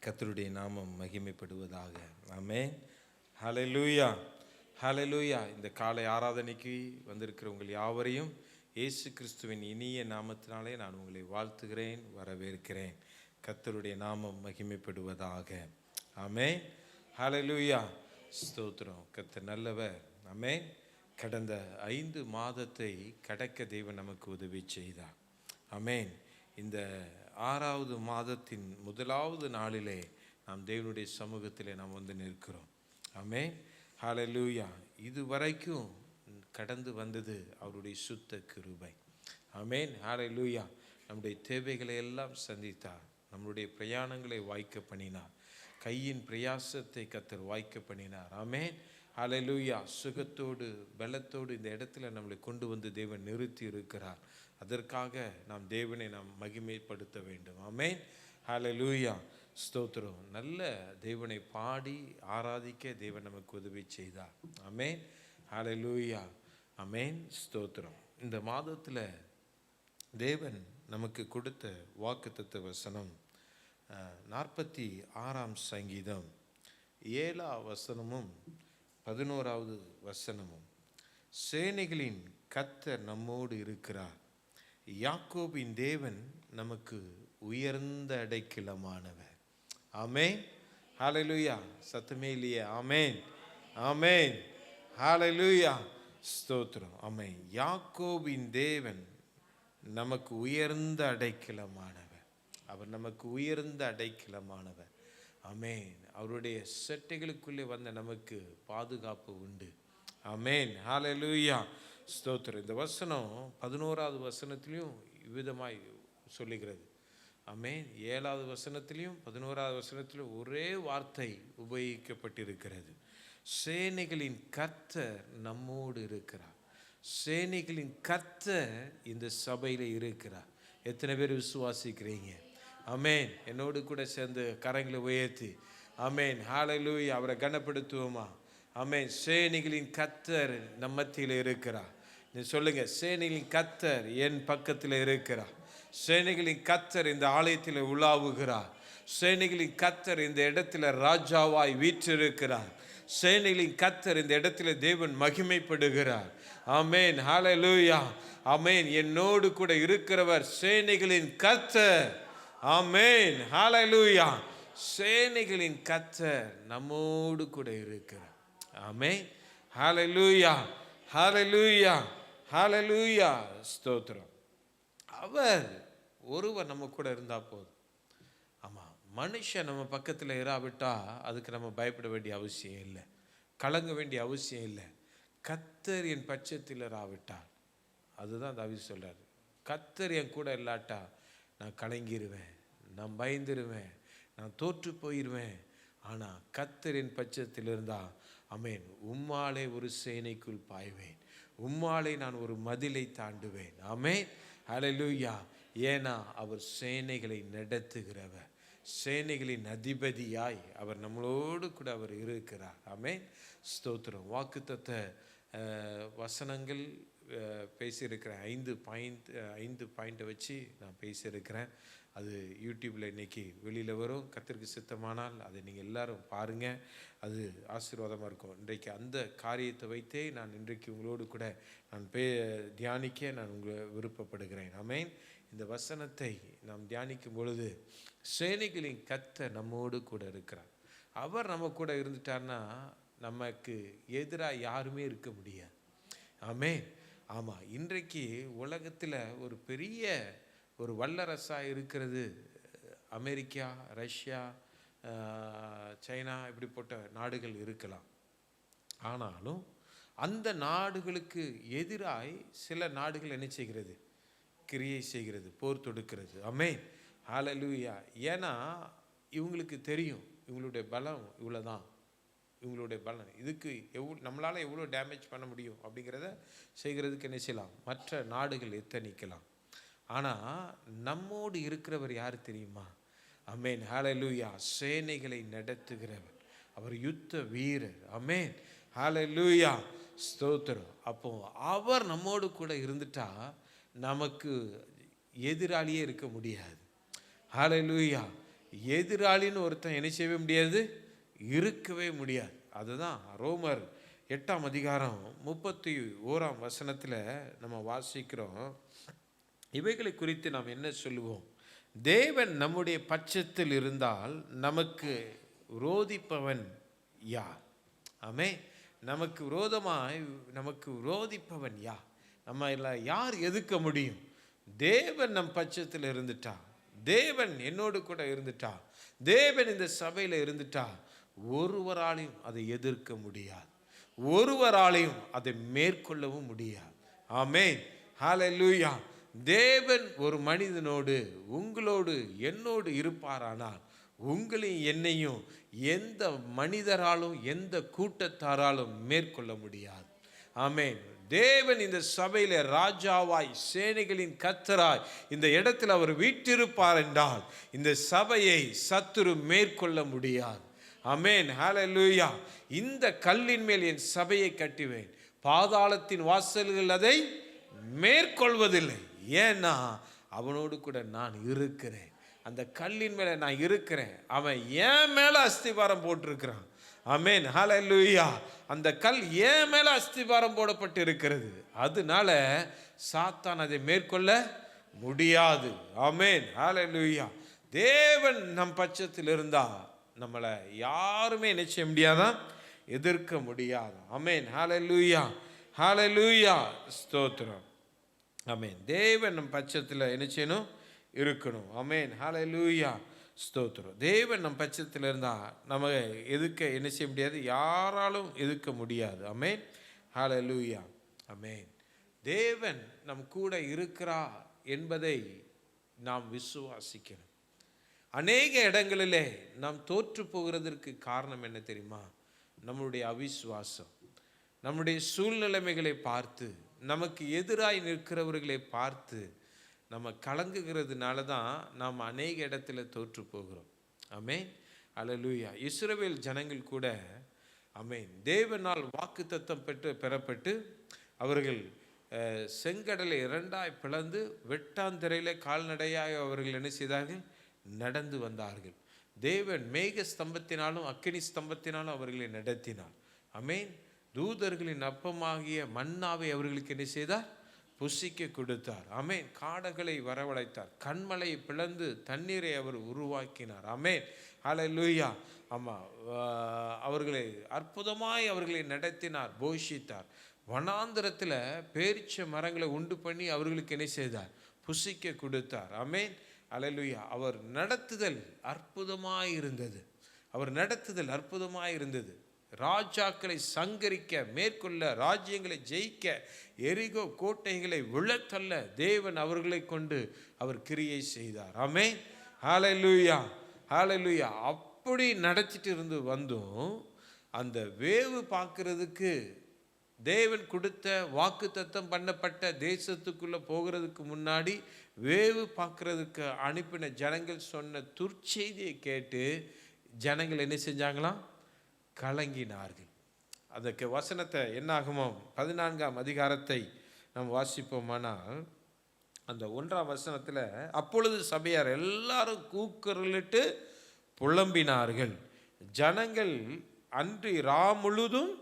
கர்த்தருடைய நாமம் மகிமைப்படுவதாக. ஆமென். ஹல்லேலூயா, ஹல்லேலூயா. இந்த காலை ஆராதனைக்கு வந்திருக்கிற உங்கள் யாவரையும் இயேசு கிறிஸ்துவின் இனிய நாமத்தினாலே நான் உங்களை வாழ்த்துகிறேன், வரவேற்கிறேன். கர்த்தருடைய நாமம் மகிமைப்படுவதாக. ஆமென். ஹல்லேலூயா. ஸ்தோத்திரம். கர்த்தர் நல்லவர். ஆமென். கடந்த 5 மாதத்தை கடக்க தேவன் நமக்கு உதவி செய்தார். ஆமென். இந்த 6வது மாதத்தின் முதலாவது நாளிலே நாம் தேவனுடைய சமூகத்திலே நாம் வந்து நிற்கிறோம். ஆமென். ஹல்லேலூயா. இதுவரைக்கும் கடந்து வந்தது அவருடைய சுத்த கிருபை. ஆமென். ஹல்லேலூயா. நம்முடைய தேவைகளை எல்லாம் சந்தித்தார். நம்முடைய பிரயாணங்களை வாய்க்க பண்ணினார். கையின் பிரயாசத்தை கர்த்தர் வாய்க்க பண்ணினார். ஆமென். ஹல்லேலூயா. சுகத்தோடு பலத்தோடு இந்த இடத்துல நம்மளை கொண்டு வந்து தேவன் நிறுத்தி இருக்கிறார். அதற்காக நாம் தேவனை நாம் மகிமைப்படுத்த வேண்டும். ஆமென். ஹல்லேலூயா. ஸ்தோத்திரம். நல்ல தேவனை பாடி ஆராதிக்க தேவன் நமக்கு உதவி செய்தார். ஆமென். ஹல்லேலூயா. ஆமென். ஸ்தோத்திரம். இந்த மாதத்தில் தேவன் நமக்கு கொடுத்த வாக்குத்தத்த வசனம் 46ஆம் சங்கீதம் 7ஆம் வசனமும் 11வது வசனமும். சேனைகளின் கர்த்தர் நம்மோடு இருக்கிறார், யாக்கோபின் தேவன் நமக்கு உயர்ந்த அடைக்கலமானவர். ஆமென். ஹல்லேலூயா. சத்தமே இல்லையே. ஆமென், ஆமென். ஹல்லேலூயா. ஸ்தோத்திரம். ஆமென். யாக்கோபின் தேவன் நமக்கு உயர்ந்த அடைக்கலமானவர். அவர் நமக்கு உயர்ந்த அடைக்கலமானவர். ஆமென். அவருடைய செட்டைகளுக்குள்ளே வந்த நமக்கு பாதுகாப்பு உண்டு. ஆமென். ஹல்லேலூயா. ஸ்தோத்திரம். இந்த வசனம் 11வது வசனத்திலையும் விதமாய் சொல்லுகிறது. ஆமென். 7வது வசனத்திலையும் 11வது வசனத்திலும் ஒரே வார்த்தை உபயோகிக்கப்பட்டிருக்கிறது. சேனைகளின் கர்த்தர் நம்மோடு இருக்கிறார். சேனைகளின் கர்த்தர் இந்த சபையில் இருக்கிறார். எத்தனை பேர் விசுவாசிக்கிறீங்க? ஆமென். என்னோடு கூட சேர்ந்து கரங்களை உயர்த்தி ஆமென். ஹல்லேலூயா. அவரை கனப்படுத்துவோமா? ஆமென். சேனைகளின் கர்த்தர் நம்ம மத்தியில் இருக்கிறார். நீ சொல்லுங்க, சேனைகளின் கர்த்தர் என் பக்கத்தில் இருக்கிறார். சேனைகளின் கர்த்தர் இந்த ஆலயத்தில் உலாவுகிறார். சேனைகளின் கர்த்தர் இந்த இடத்துல ராஜாவாய் வீற்றிருக்கிறார். சேனைகளின் கர்த்தர் இந்த இடத்துல தேவன் மகிமைப்படுகிறார். ஆமென். ஹல்லேலூயா. ஆமென். என்னோடு கூட இருக்கிறவர் சேனைகளின் கர்த்தர். ஆமென். ஹல்லேலூயா. சேனைகளின் கர்த்தர் நம்மோடு கூட இருக்கிறார். ஆமென். ஹல்லேலூயா, ஹல்லேலூயா, ஹல்லேலூயா. ஸ்தோத்திரம். அவர் ஒருவர் நம்ம கூட இருந்தா போதும். ஆமாம், மனுஷன் நம்ம பக்கத்தில் இராவிட்டா அதுக்கு நம்ம பயப்பட வேண்டிய அவசியம் இல்லை, கலங்க வேண்டிய அவசியம் இல்லை. கர்த்தர் என் பட்சத்தில் இராவிட்டால், அதுதான் தாவீது சொல்றாரு, கர்த்தர் என் கூட இல்லாட்டா நான் கலங்கிடுவேன், நான் பயந்துருவேன், நான் தோற்று போயிடுவேன். ஆனால் கர்த்தர் என் பட்சத்தில் இருந்தா, ஆமென், உம்மாலே ஒரு சேனைக்குள் பாய்வேன், உம்மாலே நான் ஒரு மதிலை தாண்டுவேன். ஆமென். ஹல்லேலூயா. ஏன்னா அவர் சேனைகளை நடத்துகிறவர், சேனைகளின் அதிபதியாய் அவர் நம்மளோடு கூட அவர் இருக்கிறார். ஆமென். ஸ்தோத்திரம். வாக்குத்தத்த வசனங்கள் பேசியிருக்கிறேன். 5 பாயிண்ட்டை வச்சு நான் பேசியிருக்கிறேன். அது யூடியூப்பில் இன்றைக்கி வெளியில் வரும். கர்த்தருக்கு சித்தமானால் அதை நீங்கள் எல்லாரும் பாருங்கள், அது ஆசீர்வாதமாக இருக்கும். இன்றைக்கு அந்த காரியத்தை வைத்தே நான் இன்றைக்கு உங்களோடு கூட நான் தியானிக்க நான் விருப்பப்படுகிறேன். ஆமென். இந்த வசனத்தை நாம் தியானிக்கும் பொழுது சேனைகளின் கர்த்தர் நம்மோடு கூட இருக்கிறார். அவர் நம்ம கூட இருந்துட்டார்னா நமக்கு எதிராக யாருமே இருக்க முடியாது. ஆமென். ஆமாம், இன்றைக்கு உலகத்தில் ஒரு பெரிய ஒரு வல்லரசாக இருக்கிறது அமெரிக்கா, ரஷ்யா, சைனா, இப்படிப்பட்ட நாடுகள் இருக்கலாம். ஆனாலும் அந்த நாடுகளுக்கு எதிராய் சில நாடுகள் என்ன செய்கிறது? கிரியை செய்கிறது, போர் தொடுக்கிறது. ஆமென். ஹல்லேலூயா. ஏன்னா இவங்களுக்கு தெரியும் இவங்களுடைய பலம் இவ்வளோதான், இவங்களுடைய பலம் இதுக்கு நம்மளால் எவ்வளோ டேமேஜ் பண்ண முடியும் அப்படிங்கிறத செய்கிறதுக்கு என்ன செய்யலாம், மற்ற நாடுகள் எத்தனிக்கலாம். ஆனால் நம்மோடு இருக்கிறவர் யார் தெரியுமா? ஆமென். ஹல்லேலூயா. சேனைகளை நடத்துகிறவர், அவர் யுத்த வீரர். ஆமென். ஹல்லேலூயா. ஸ்தோத்திரம். அப்போ அவர் நம்மோடு கூட இருந்துட்டா நமக்கு எதிராளியே இருக்க முடியாது. ஹல்லேலூயா. எதிராளின்னு ஒருத்தன் என்ன செய்யவே முடியாது, இருக்கவே முடியாது. அதுதான் ரோமர் 8ஆம் அதிகாரம் 31ஆம் வசனத்தில் நம்ம வாசிக்கிறோம். இவைகளை குறித்து நாம் என்ன சொல்லுவோம்? தேவன் நம்முடைய பட்சத்தில் இருந்தால் நமக்கு விரோதிப்பவன் யார்? ஆமே, நமக்கு விரோதிப்பவன் யார்? நம்ம எல்லாம் யார் எதிர்க்க முடியும்? தேவன் நம் பட்சத்தில் இருந்துட்டா, தேவன் என்னோடு கூட இருந்துட்டா, தேவன் இந்த சபையில் இருந்துட்டா, ஒருவராலையும் அதை எதிர்க்க முடியாது, ஒருவராலையும் அதை மேற்கொள்ளவும் முடியாது. ஆமென், ஹல்லேலூயா. தேவன் ஒரு மனிதனோடு, உங்களோடு, என்னோடு இருப்பாரானால் உங்களையும் என்னையும் எந்த மனிதராலும் எந்த கூட்டத்தாராலும் மேற்கொள்ள முடியாது. ஆமென். தேவன் இந்த சபையில ராஜாவாய், சேனைகளின் கர்த்தராய் இந்த இடத்தில் அவர் வீற்றிருப்பார் என்றால் இந்த சபையை சத்துரு மேற்கொள்ள முடியாது. ஆமென், ஹல்லேலூயா. இந்த கல்லின் மேல் என் சபையை கட்டுவேன், பாதாளத்தின் வாசல்கள் அதை மேற்கொள்வதில்லை. ஏன்னா அவனோடு கூட நான் இருக்கிறேன், அந்த கல்லின் மேல நான் இருக்கிறேன், அவன் என் மேல அஸ்திபாரம் போட்டிருக்கிறான். ஆமென், ஹல்லேலூயா. அந்த கல் என் மேல அஸ்திபாரம் போடப்பட்டு இருக்கிறது, அதனால சாத்தான் அதை மேற்கொள்ள முடியாது. ஆமென், ஹல்லேலூயா. தேவன் நம் பட்சத்தில் இருந்தா நம்மளை யாருமே நிச்சய முடியாதான், எதிர்க்க முடியாது. ஆமென், ஹல்லேலூயா, ஹல்லேலூயா, ஸ்தோத்திரம். ஆமென். தேவன் நம் பட்சத்தில் என்ன செய்யணும், இருக்கணும். ஆமென், ஹல்லேலூயா, ஸ்தோத்திரம். தேவன் நம் பட்சத்தில் இருந்தால் நம்ம எதிர்க்க என்ன செய்ய முடியாது, யாராலும் எதிர்க்க முடியாது. ஆமென், ஹல்லேலூயா. ஆமென். தேவன் நம் கூட இருக்கிறார் என்பதை நாம் விசுவாசிக்கணும். அநேக இடங்களிலே நாம் தோற்று போகிறதற்கு காரணம் என்ன தெரியுமா? நம்முடைய அவிசுவாசம். நம்முடைய சூழ்நிலைமைகளை பார்த்து, நமக்கு எதிராய் நிற்கிறவர்களை பார்த்து நம்ம கலங்குகிறதுனால தான் நாம் அநேக இடத்துல தோற்று போகிறோம். ஆமென், ஹல்லேலூயா. இஸ்ரவேல் ஜனங்கள் கூட ஆமென் தேவனால் வாக்குத்தத்தம் பெறப்பட்டு அவர்கள் செங்கடலை இரண்டாய் பிளந்து வெட்டாந்தரையிலே கால்நடையாக அவர்கள் என்ன செய்தார்கள், நடந்து வந்தார்கள். தேவன் மேக ஸ்தம்பத்தினாலும் அக்கினி ஸ்தம்பத்தினாலும் அவர்களை நடத்தினார். ஆமென். தூதர்களின் அப்பமாகிய மன்னாவை அவர்களுக்கு என்ன செய்தார், புசிக்க கொடுத்தார். ஆமென். காடைகளை வரவழைத்தார், கண்மலையை பிளந்து தண்ணீரை அவர் உருவாக்கினார். ஆமென், ஹல்லேலூயா. ஆமாம், அவர்களை அற்புதமாய் அவர்களை நடத்தினார், போஷித்தார். வனாந்திரத்தில் பேரிச்ச மரங்களை உண்டு பண்ணி அவர்களுக்கு என்ன செய்தார், புசிக்க கொடுத்தார். ஆமென், ஹல்லேலூயா. அவர் நடத்துதல் அற்புதமாய் இருந்தது, அவர் நடத்துதல் அற்புதமாய் இருந்தது. ராஜாக்களை சங்கரிக்க, மேற்கொள்ள, ராஜ்யங்களை ஜெயிக்க, எரிகோ கோட்டைகளை விழத்தள்ள தேவன் அவர்களை கொண்டு அவர் கிரியை செய்தார். ஆமென், ஹல்லேலூயா, ஹல்லேலூயா. அப்படி நடத்திட்டு இருந்து வந்தும் அந்த வேவு பார்க்கறதுக்கு, தேவன் கொடுத்த வாக்குத்தத்தம் பண்ணப்பட்ட தேசத்துக்குள்ளே போகிறதுக்கு முன்னாடி வேவு பார்க்கறதுக்கு அனுப்பின ஜனங்கள் சொன்ன துர்ச்செய்தியை கேட்டு ஜனங்கள் என்ன செஞ்சாங்களாம், கலங்கினார்கள். அதுக்கு வசனத்தை என்னாகுமோ 14ஆம் அதிகாரத்தை நாம் வாசிப்போமானால் அந்த 1ஆம் வசனத்தில், அப்பொழுது சபையார் எல்லாரும் கூக்குரலிட்டு புலம்பினார்கள், ஜனங்கள் அன்று ரா முழுதும்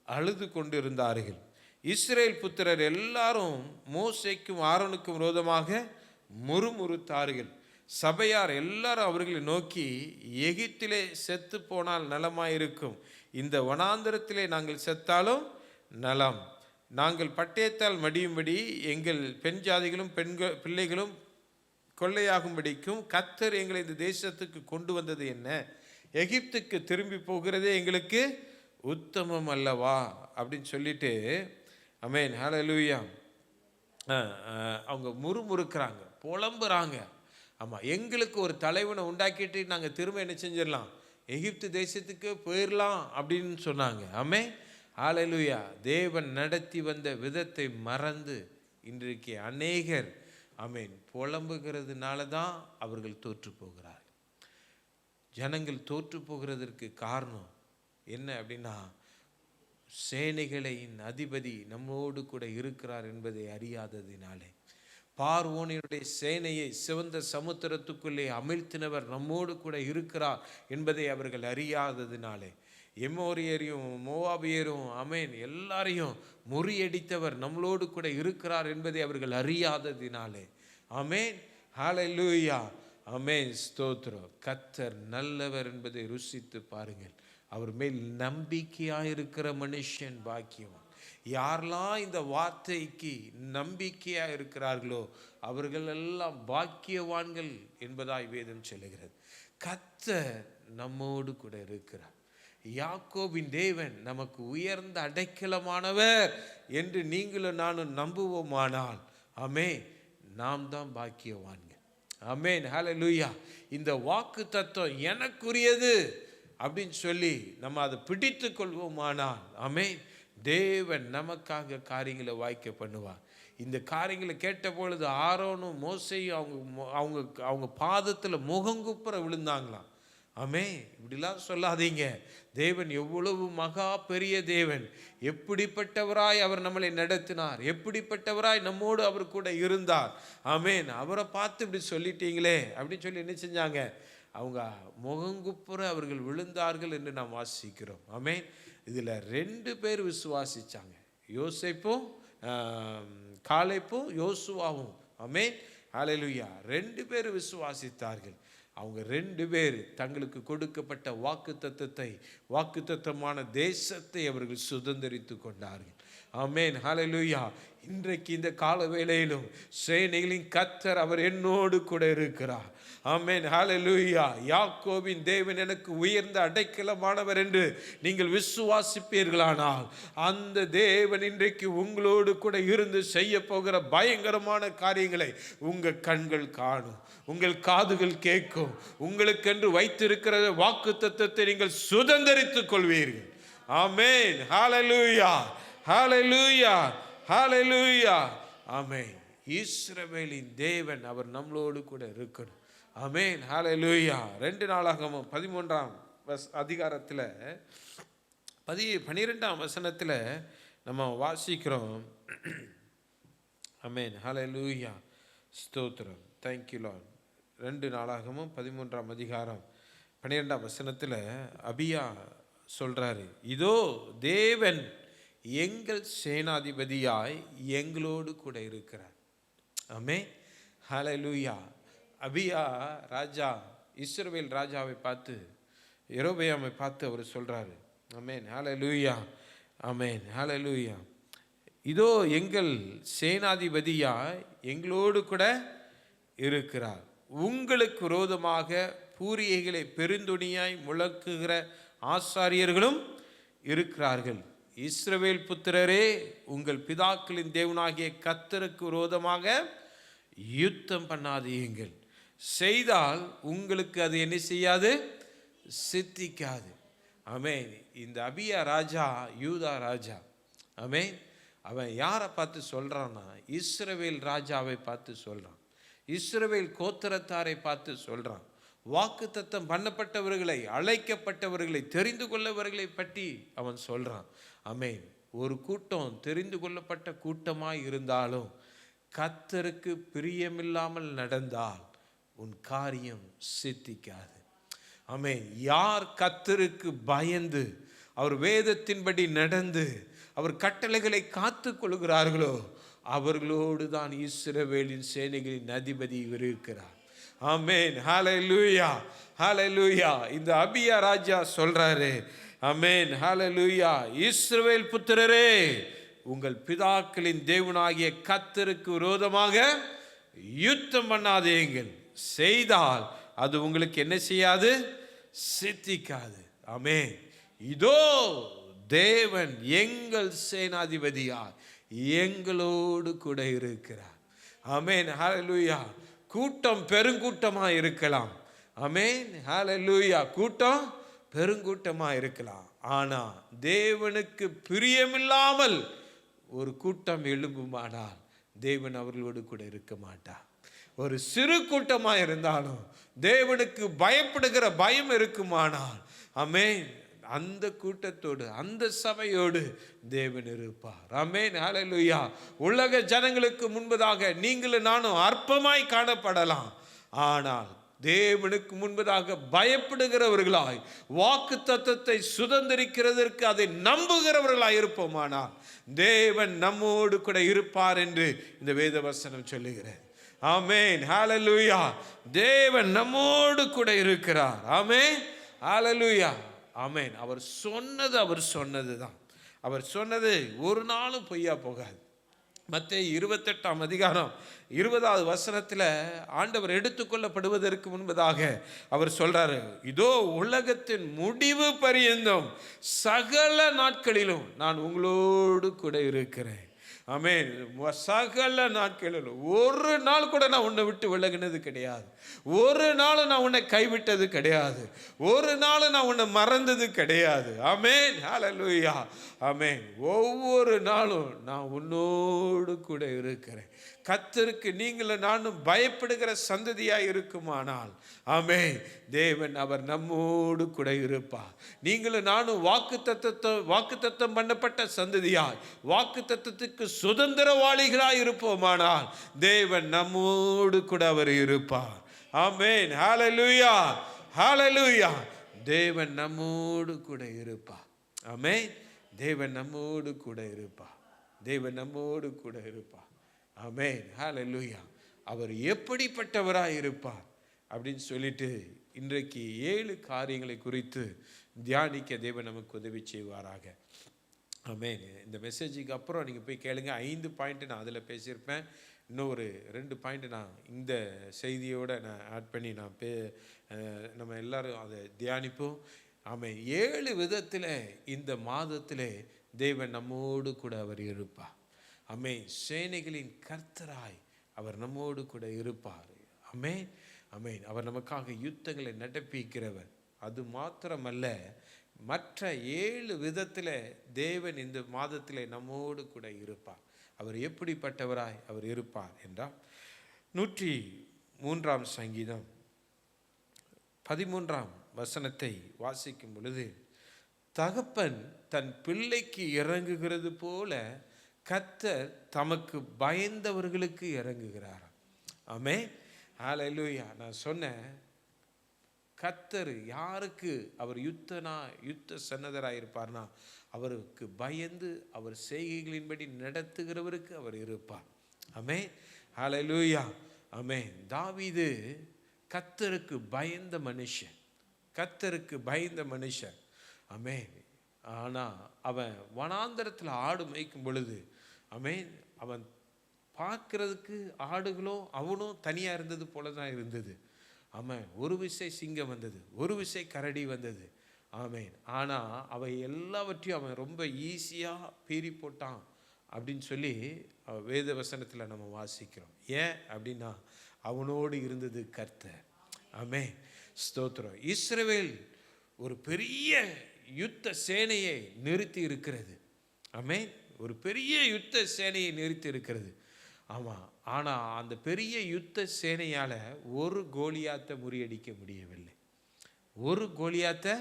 அழுது கொண்டிருந்தார்கள். இஸ்ரேல் புத்திரர் எல்லாரும் மோசேக்கும் ஆரோனுக்கும் விரோதமாக முறுமுறுத்தார்கள். சபையார் எல்லாரும் அவர்களை நோக்கி, எகிப்திலே செத்து போனால் நலமாயிருக்கும், இந்த வனாந்திரத்திலே நாங்கள் செத்தாலும் நலம், நாங்கள் பட்டயத்தால் மடியும்படி எங்கள் பெண் ஜாதிகளும் பிள்ளைகளும் கொள்ளையாகும்படிக்கும் கர்த்தர் எங்களை இந்த தேசத்துக்கு கொண்டு வந்தது என்ன? எகிப்துக்கு திரும்பி போகிறதே எங்களுக்கு உத்தமம் அல்லவா அப்படின்னு சொல்லிட்டு, ஆமென், ஹல்லேலூயா, அவங்க முறுமுறுக்கிறாங்க, புலம்புறாங்க. ஆமாம், எங்களுக்கு ஒரு தலைவனை உண்டாக்கிட்டு நாங்கள் திரும்ப என்ன செஞ்சிடலாம், எகிப்து தேசத்துக்கு போயிடலாம் அப்படின்னு சொன்னாங்க. ஆமென், ஹல்லேலூயா. தேவன் நடத்தி வந்த விதத்தை மறந்து இன்றைக்கு அநேகர் ஆமென் புலம்புகிறதுனால தான் அவர்கள் தோற்று போகிறார்கள். ஜனங்கள் தோற்று போகிறதற்கு காரணம் என்ன அப்படின்னா, சேனைகளின் அதிபதி நம்மோடு கூட இருக்கிறார் என்பதை அறியாததினாலே, பார்வோனினுடைய சேனையை சிவந்த சமுத்திரத்துக்குள்ளே அமிழ்த்தினவர் நம்மோடு கூட இருக்கிறார் என்பதை அவர்கள் அறியாததினாலே, எமோரியரையும் மோவாபியரும் ஆமென் எல்லாரையும் முறியடித்தவர் நம்மளோடு கூட இருக்கிறார் என்பதை அவர்கள் அறியாததினாலே, ஆமென் ஹல்லேலூயா, ஆமென் ஸ்தோத்திரம். கர்த்தர் நல்லவர் என்பதை ருசித்து பாருங்கள். அவர் மேல் நம்பிக்கையாயிருக்கிற மனுஷன் பாக்கியவான். யாரெல்லாம் இந்த வார்த்தைக்கு நம்பிக்கையாக இருக்கிறார்களோ அவர்கள் எல்லாம் பாக்கியவான்கள் என்பதாய் வேதம் சொல்லுகிறது. கர்த்தர் நம்மோடு கூட இருக்கிறார். யாக்கோபின் தேவன் நமக்கு உயர்ந்த அடைக்கலமானவர் என்று நீங்களும் நானும் நம்புவோமானால், ஆமென், நாம் தான் பாக்கியவான்கள். ஆமென் ஹல்லேலூயா. இந்த வாக்கு தத்துவம் எனக்குரியது அப்படின்னு சொல்லி நம்ம அதை பிடித்து கொள்வோமானால், ஆமென், தேவன் நமக்காக காரியங்களை வாய்க்க பண்ணுவார். இந்த காரியங்களை கேட்ட பொழுது ஆரோனும் மோசேயும் அவங்க பாதத்தில் முகங்குப்புற விழுந்தாங்களாம். ஆமென். இப்படிலாம் சொல்லாதீங்க. தேவன் எவ்வளவு மகா பெரிய தேவன், எப்படிப்பட்டவராய் அவர் நம்மளை நடத்தினார், எப்படிப்பட்டவராய் நம்மோடு அவர் கூட இருந்தார். ஆமென். அவரை பார்த்து இப்படி சொல்லிட்டீங்களே அப்படின்னு சொல்லி என்ன செஞ்சாங்க? அவங்க முகங்குப்புற அவர்கள் விழுந்தார்கள் என்று நாம் வாசிக்கிறோம். ஆமென். இதில் 2 பேர் விசுவாசிச்சாங்க, யோசேப்பும் காலேப்பும் யோசுவாவும். ஆமென் ஹல்லேலூயா. 2 பேர் விசுவாசித்தார்கள். அவங்க 2 பேர் தங்களுக்கு கொடுக்கப்பட்ட வாக்குத்தத்தமான தேசத்தை அவர்கள் சுதந்தரித்து கொண்டார்கள். ஆமென் ஹல்லேலூயா. இன்றைக்கு இந்த கால வேளையிலும் சேனைகளின் கர்த்தர் அவர் என்னோடு கூட இருக்கிறார். ஆமென் ஹல்லேலூயா. யாக்கோபின் தேவன் எனக்கு உயர்ந்த அடைக்கலமானவர் என்று நீங்கள் விசுவாசிப்பீர்களானால், அந்த தேவன் இன்றைக்கு உங்களோடு கூட இருந்து செய்ய போகிற பயங்கரமான காரியங்களை உங்கள் கண்கள் காணும், உங்கள் காதுகள் கேட்கும். உங்களுக்கென்று வைத்திருக்கிற வாக்குத்தத்தத்தை நீங்கள் சுதந்தரித்துக் கொள்வீர்கள். ஆமென் ஹல்லேலூயா, ஹல்லேலூயா, ஹல்லேலூயா. ஆமென். இஸ்ரவேலின் தேவன் அவர் நம்மளோடு கூட இருக்கணும். ஆமென் ஹல்லேலூயா. 2 நாளாகமம் 13ஆம் அதிகாரத்தில் 12ஆம் வசனத்தில் நம்ம வாசிக்கிறோம். ஆமென் ஹல்லேலூயா ஸ்தோத்திரம். Thank you Lord. 2 நாளாகமம் 13ஆம் அதிகாரம் 12ஆம் வசனத்தில் அபியா சொல்றாரு, இதோ தேவன் எங்கள் சேனாதிபதியாய் எங்களோடு கூட இருக்கிறார். ஆமென் ஹல்லேலூயா. அபியா ராஜா இஸ்ரவேல் ராஜாவை பார்த்து, யெரொபெயாமை பார்த்து அவர் சொல்றாரு, ஆமென் ஹல்லேலூயா, ஆமென் ஹல்லேலூயா, இதோ எங்கள் சேனாதிபதியாய் எங்களோடு கூட இருக்கிறார். உங்களுக்கு விரோதமாக பூரியைகளை பெருந்துணியாய் முழக்குகிற ஆசாரியர்களும் இருக்கிறார்கள். இஸ்ரவேல் புத்திரரே, உங்கள் பிதாக்களின் தேவனாகிய கர்த்தருக்கு விரோதமாக யுத்தம் பண்ணாதீங்கள். செய்தால் உங்களுக்கு அது என்ன செய்யாது? சித்திக்காது. ஆமென். இந்த அபியா ராஜா யூதா ராஜா. ஆமென். அவன் யாரை பார்த்து சொல்றான்னா, இஸ்ரவேல் ராஜாவை பார்த்து சொல்றான், இஸ்ரவேல் கோத்திரத்தாரை பார்த்து சொல்றான். வாக்குத்தத்தம் பண்ணப்பட்டவர்களை, அழைக்கப்பட்டவர்களை, தெரிந்து கொள்ளவர்களை பற்றி அவன் சொல்றான். ஆமென். ஒரு கூட்டம் தெரிந்து கொள்ளப்பட்ட கூட்டமாய் இருந்தாலும் கர்த்தருக்கு பிரியமில்லாமல் நடந்தால் உன் காரியம் சித்திக்காது. ஆமென். யார் கர்த்தருக்கு பயந்து அவர் வேதத்தின்படி நடந்து அவர் கட்டளைகளை காத்து கொள்கிறார்களோ அவர்களோடு தான் இஸ்ரவேலின் சேனைகளின் அதிபதி இருக்கிறார். ஆமென் ஹல்லேலூயா, ஹல்லேலூயா. இந்த அபியா ராஜா சொல்றாரு, ஆமென் ஹல்லேலூயா, இஸ்ரவேல் புத்திரரே, உங்கள் பிதாக்களின் தேவனாகிய கர்த்தருக்கு விரோதமாக யுத்தம் பண்ணாதீங்கள். செய்தால் அது உங்களுக்கு என்ன செய்யாது? சித்திக்காது. ஆமென். இதோ தேவன் எங்கள் சேனாதிபதியார் எங்களோடு கூட இருக்கிறார். ஆமென் ஹல்லேலூயா. கூட்டம் பெருங்கூட்டமா இருக்கலாம். ஆமென் ஹல்லேலூயா. கூட்டம் பெருங்கூட்டமா இருக்கலாம். ஆனா தேவனுக்கு பிரியமில்லாமல் ஒரு கூட்டம் எழும்புமானால் தேவன் அவர்களோடு கூட இருக்க மாட்டார். ஒரு சிறு கூட்டமாக இருந்தாலும் தேவனுக்கு பயப்படுகிற பயம் இருக்குமானால், ஆமென், அந்த கூட்டத்தோடு, அந்த சபையோடு தேவன் இருப்பார். ஆமென், ஹல்லேலூயா. உலக ஜனங்களுக்கு முன்பதாக நீங்களும் நானும் அற்பமாய் காணப்படலாம். ஆனால் தேவனுக்கு முன்பதாக பயப்படுகிறவர்களாய், வாக்கு தத்தத்தை சுதந்திரிக்கிறதற்கு அதை நம்புகிறவர்களாய் இருப்போமானால் தேவன் நம்மோடு கூட இருப்பார் என்று இந்த வேத வசனம் சொல்லுகிறது. ஆமென், ஹல்லேலூயா. தேவன் நம்மோடு கூட இருக்கிறார். ஆமென், ஹல்லேலூயா. ஆமென். அவர் சொன்னது தான். அவர் சொன்னது ஒரு நாளும் பொய்யா போகாது. மத்தேயு 28ஆம் அதிகாரம் 20வது வசனத்தில் ஆண்டவர் எடுத்துக்கொள்ளப்படுவதற்கு முன்பதாக அவர் சொல்றாரு, இதோ உலகத்தின் முடிவு பரியந்தம் சகல நாட்களிலும் நான் உங்களோடு கூட இருக்கிறேன். ஆமென். சகல நாட்களிலும் ஒரு நாள் கூட நான் உன்னை விட்டு விலகினது கிடையாது. ஒரு நாள் நான் உன்னை கைவிட்டது கிடையாது. ஒரு நாள் நான் உன்னை மறந்தது கிடையாது. ஆமென், ஹல்லேலூயா. ஆமென். ஒவ்வொரு நாளும் நான் உன்னோடு கூட இருக்கிறேன். கர்த்தருக்கு நீங்களும் நானும் பயப்படுகிற சந்ததியாய் இருக்குமானால் ஆமென், தேவன் அவர் நம்மோடு கூட இருப்பார். நீங்களும் நானும் வாக்குத்தத்தம் பண்ணப்பட்ட சந்ததியாய், வாக்குத்தத்தத்துக்கு சுதந்திரவாளிகளாய் இருப்போமானால் தேவன் நம்மோடு கூட அவர் இருப்பார். ஆமென், ஹல்லேலூயா, ஹல்லேலூயா. தேவன் நம்மோடு கூட இருப்பார். ஆமென். தேவன் நம்மோடு கூட இருப்பார். தேவன் நம்மோடு கூட இருப்பார். ஆமென், ஹல்லேலூயா. அவர் எப்படிப்பட்டவராய் இருப்பார் அப்படின்னு சொல்லிட்டு இன்றைக்கு 7 காரியங்களை குறித்து தியானிக்க தேவன் நமக்கு உதவி செய்வாராக. ஆமென். இந்த மெசேஜுக்கு அப்புறம் நீங்கள் போய் கேளுங்க. 5 பாயிண்ட் நான் அதில் பேசியிருப்பேன். இன்னொரு 2 பாயிண்ட் நான் இந்த செய்தியோடு நான் ஆட் பண்ணி நம்ம எல்லாரும் அதை தியானிப்போம். ஆமென். 7 விதத்தில் இந்த மாதத்தில் தேவன் நம்மோடு கூட அவர் இருப்பார். ஆமென். சேனைகளின் கர்த்தராய் அவர் நம்மோடு கூட இருப்பார். ஆமென், ஆமென். அவர் நமக்காக யுத்தங்களை நடப்பிக்கிறவர். அது மாத்திரமல்ல, மற்ற 7 விதத்தில் தேவன் இந்த மாதத்தில் நம்மோடு கூட இருப்பார். அவர் எப்படிப்பட்டவராய் அவர் இருப்பார் என்றால் 103ஆம் சங்கீதம் 13ஆம் வசனத்தை வாசிக்கும் பொழுது, தகப்பன் தன் பிள்ளைக்கு இறங்குகிறது போல கர்த்தர் தமக்கு பயந்தவர்களுக்கு இறங்குகிறார். ஆமென், ஹல்லேலூயா. நான் சொன்னேன், கர்த்தர் யாருக்கு அவர் யுத்த சன்னதராக இருப்பார்னா, அவருக்கு பயந்து அவர் செய்கைகளின்படி நடத்துகிறவருக்கு அவர் இருப்பார். ஆமென், ஹல்லேலூயா. ஆமென். தாவீது கர்த்தருக்கு பயந்த மனுஷன், கர்த்தருக்கு பயந்த மனுஷன். ஆமென். ஆனால் அவன் வனாந்தரத்தில் ஆடு மேய்க்கும் பொழுது, ஆமென், அவன் பார்க்கறதுக்கு ஆடுகளும் அவனும் தனியாக இருந்தது போல தான் இருந்தது. ஆமாம், ஒரு விசை சிங்கம் வந்தது, ஒரு விசை கரடி வந்தது. ஆமென். ஆனால் அவை எல்லாவற்றையும் அவன் ரொம்ப ஈஸியாக பீறி போட்டான் அப்படின்னு சொல்லி வேத வசனத்தில் நம்ம வாசிக்கிறோம். ஏன் அப்படின்னா அவனோடு இருந்தது கர்த்தர். ஆமென், ஸ்தோத்திரம். இஸ்ரவேல் ஒரு பெரிய யுத்த சேனையை நிறுத்தி இருக்கிறது. ஆமென், ஒரு பெரிய யுத்த சேனையை நிறுத்தி இருக்கிறது. ஆமாம், ஆனால் அந்த பெரிய யுத்த சேனையால் ஒரு கோலியாத்தை முறியடிக்க முடியவில்லை. ஒரு கோலியாத்தை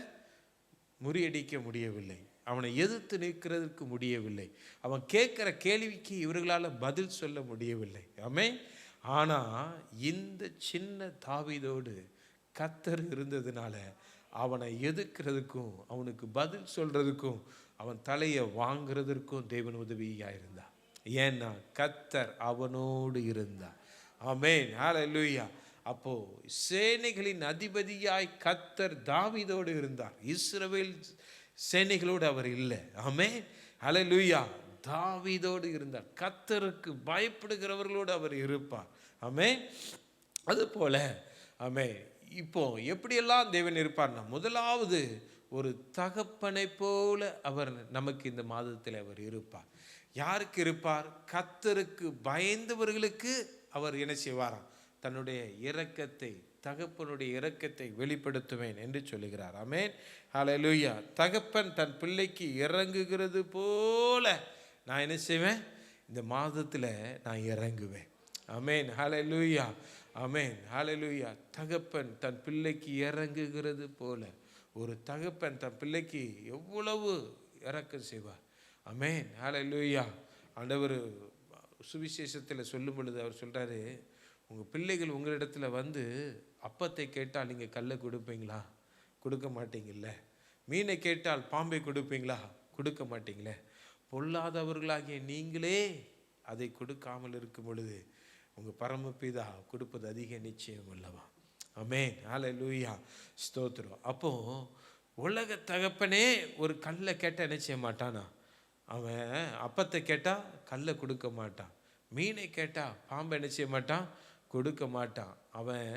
முறியடிக்க முடியவில்லை. அவனை எதிர்த்து நிற்கிறதுக்கு முடியவில்லை. அவன் கேட்குற கேள்விக்கு இவர்களால் பதில் சொல்ல முடியவில்லை. ஆமென். ஆனால் இந்த சின்ன தாவீதோடு கர்த்தர் இருந்ததுனால அவனை எதிர்க்கிறதுக்கும் அவனுக்கு பதில் சொல்கிறதுக்கும் அவன் தலையை வாங்கிறதற்கும் தேவன் உதவியாக இருந்தார். ஏன்னா கர்த்தர் அவனோடு இருந்தார். ஆமென், ஹல்லேலூயா. அப்போ சேனைகளின் அதிபதியாய் கர்த்தர் தாவீதோடு இருந்தார். இஸ்ரவேல் சேனைகளோடு அவர் இல்லை. ஆமென், ஹல்லேலூயா. தாவீதோடு இருந்தார். கர்த்தருக்கு பயப்படுகிறவர்களோடு அவர் இருப்பார். ஆமென். அதுபோல ஆமென், இப்போ எப்படியெல்லாம் தேவன் இருப்பார்னா, முதலாவது ஒரு தகப்பனை போல அவர் நமக்கு இந்த மாதத்தில் அவர் இருப்பார். யாருக்கு இருப்பார்? கர்த்தருக்கு பயந்தவர்களுக்கு அவர் என்ன செய்வாராம்? தன்னுடைய இரக்கத்தை, தகப்பனுடைய இரக்கத்தை வெளிப்படுத்துவேன் என்று சொல்லுகிறார். ஆமென், ஹல்லேலூயா. தகப்பன் தன் பிள்ளைக்கு இறங்குகிறது போல நான் என்ன செய்வேன்? இந்த மாதத்தில் நான் இறங்குவேன். ஆமென், ஹல்லேலூயா. ஆமென், ஹல்லேலூயா. தகப்பன் தன் பிள்ளைக்கு இறங்குகிறது போல ஒரு தகப்பன் தன் பிள்ளைக்கு எவ்வளவு இரக்கம் செய்வார். ஆமென், ஹல்லேலூயா. ஆண்டவர் சுவிசேஷத்தில் சொல்லும் பொழுது அவர் சொல்கிறாரு, உங்கள் பிள்ளைகள் உங்களிடத்துல வந்து அப்பத்தை கேட்டால் நீங்கள் கல்லை கொடுப்பீங்களா? கொடுக்க மாட்டீங்கல்ல. மீனை கேட்டால் பாம்பை கொடுப்பீங்களா? கொடுக்க மாட்டீங்களே. பொல்லாதவர்களாகிய நீங்களே அதை கொடுக்காமல் இருக்கும் பொழுது உங்கள் பரமபிதா கொடுப்பது அதிக நிச்சயம் அல்லவா? ஆமென், ஹல்லேலூயா, ஸ்தோத்திரம். அப்போ உலக தகப்பனே ஒரு கல்லை கேட்டால் என்ன செய்ய மாட்டானா? அவன் அப்பத்தை கேட்டால் கல்லை கொடுக்க மாட்டான். மீனை கேட்டால் பாம்பை என்ன செய்ய மாட்டான்? கொடுக்க மாட்டான். அவன்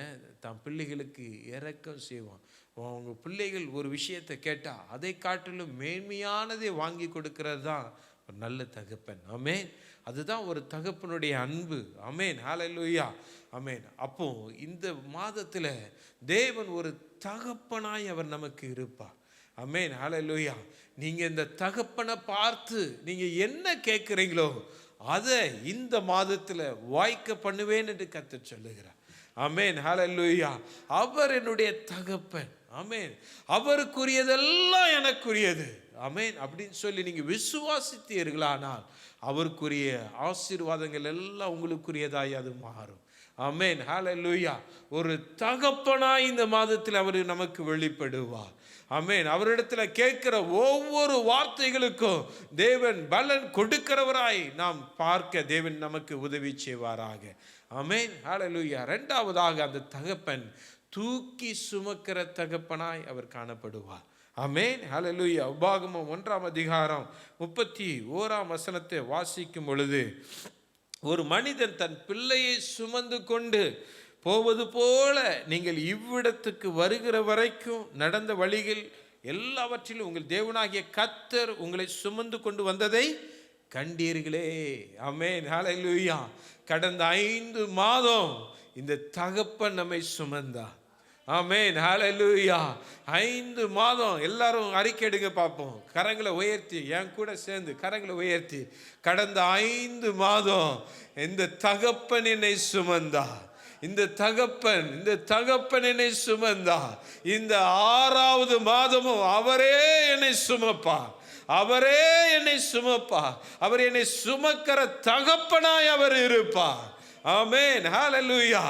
தன் பிள்ளைகளுக்கு இரக்கம் செய்வான். அவங்க பிள்ளைகள் ஒரு விஷயத்தை கேட்டால் அதை காட்டிலும் மேன்மையானதை வாங்கி கொடுக்கறது தான் ஒரு நல்ல தகப்பன். ஆமென். அதுதான் ஒரு தகப்பனுடைய அன்பு. ஆமென், ஹல்லேலூயா, ஆமென். அப்போ இந்த மாதத்தில் தேவன் ஒரு தகப்பனாய் அவர் நமக்கு இருப்பார். ஆமென், ஹல்லேலூயா. நீங்கள் இந்த தகப்பனை பார்த்து நீங்கள் என்ன கேட்குறீங்களோ அதை இந்த மாதத்தில் வாய்க்க பண்ணுவேன் என்று கர்த்தர் சொல்லுகிறார். ஆமென், ஹல்லேலூயா. அவர் என்னுடைய தகப்பன். ஆமென். அவருக்குரியதெல்லாம் எனக்குரியது. ஆமென். அப்படின்னு சொல்லி நீங்கள் விசுவாசித்தீர்களானால் அவருக்குரிய ஆசீர்வாதங்கள் எல்லாம் உங்களுக்குரியதாய் அது மாறும். ஆமென், ஹல்லேலூயா. ஒரு தகப்பனாய் இந்த மாதத்தில் அவர் நமக்கு வெளிப்படுவார். ஆமென். அவரிடத்துல கேட்கிற ஒவ்வொரு வார்த்தைகளுக்கும் தேவன் பலன் கொடுக்கிறவராய் நாம் பார்க்க தேவன் நமக்கு உதவி செய்வாராக. ஆமென், ஹல்லேலூயா. இரண்டாவதாக அந்த தகப்பன் தூக்கி சுமக்கிற தகப்பனாய் அவர் காணப்படுவார். ஆமென், ஹல்லேலூயா. உபாகமம் 1ஆம் அதிகாரம் 31ஆம் வசனத்தை வாசிக்கும் பொழுது, ஒரு மனிதன் தன் பிள்ளையை சுமந்து கொண்டு போவது போல நீங்கள் இவ்விடத்துக்கு வருகிற வரைக்கும் நடந்த வழிகள் எல்லாவற்றிலும் உங்கள் தேவனாகிய கர்த்தர் உங்களை சுமந்து கொண்டு வந்ததை கண்டீர்களே. ஆமென், ஹல்லேலூயா. கடந்த 5 மாதம் இந்த தகப்பன் நம்மை சுமந்தார். ஆமென், ஹல்லேலூயா. 5 மாதம் எல்லாரும் அறிக்கை எடுங்க பார்ப்போம். கரங்களை உயர்த்தி, என் கூட சேர்ந்து கரங்களை உயர்த்தி, கடந்த 5 மாதம் இந்த தகப்பன் என்னை சுமந்தார். இந்த தகப்பன் என்னை சுமந்தார். இந்த 6வது மாதமும் அவரே என்னை சுமப்பார். அவரே என்னை சுமப்பார். அவர் என்னை சுமக்கிற தகப்பனாய் அவர் இருப்பார். ஆமென், ஹல்லேலூயா.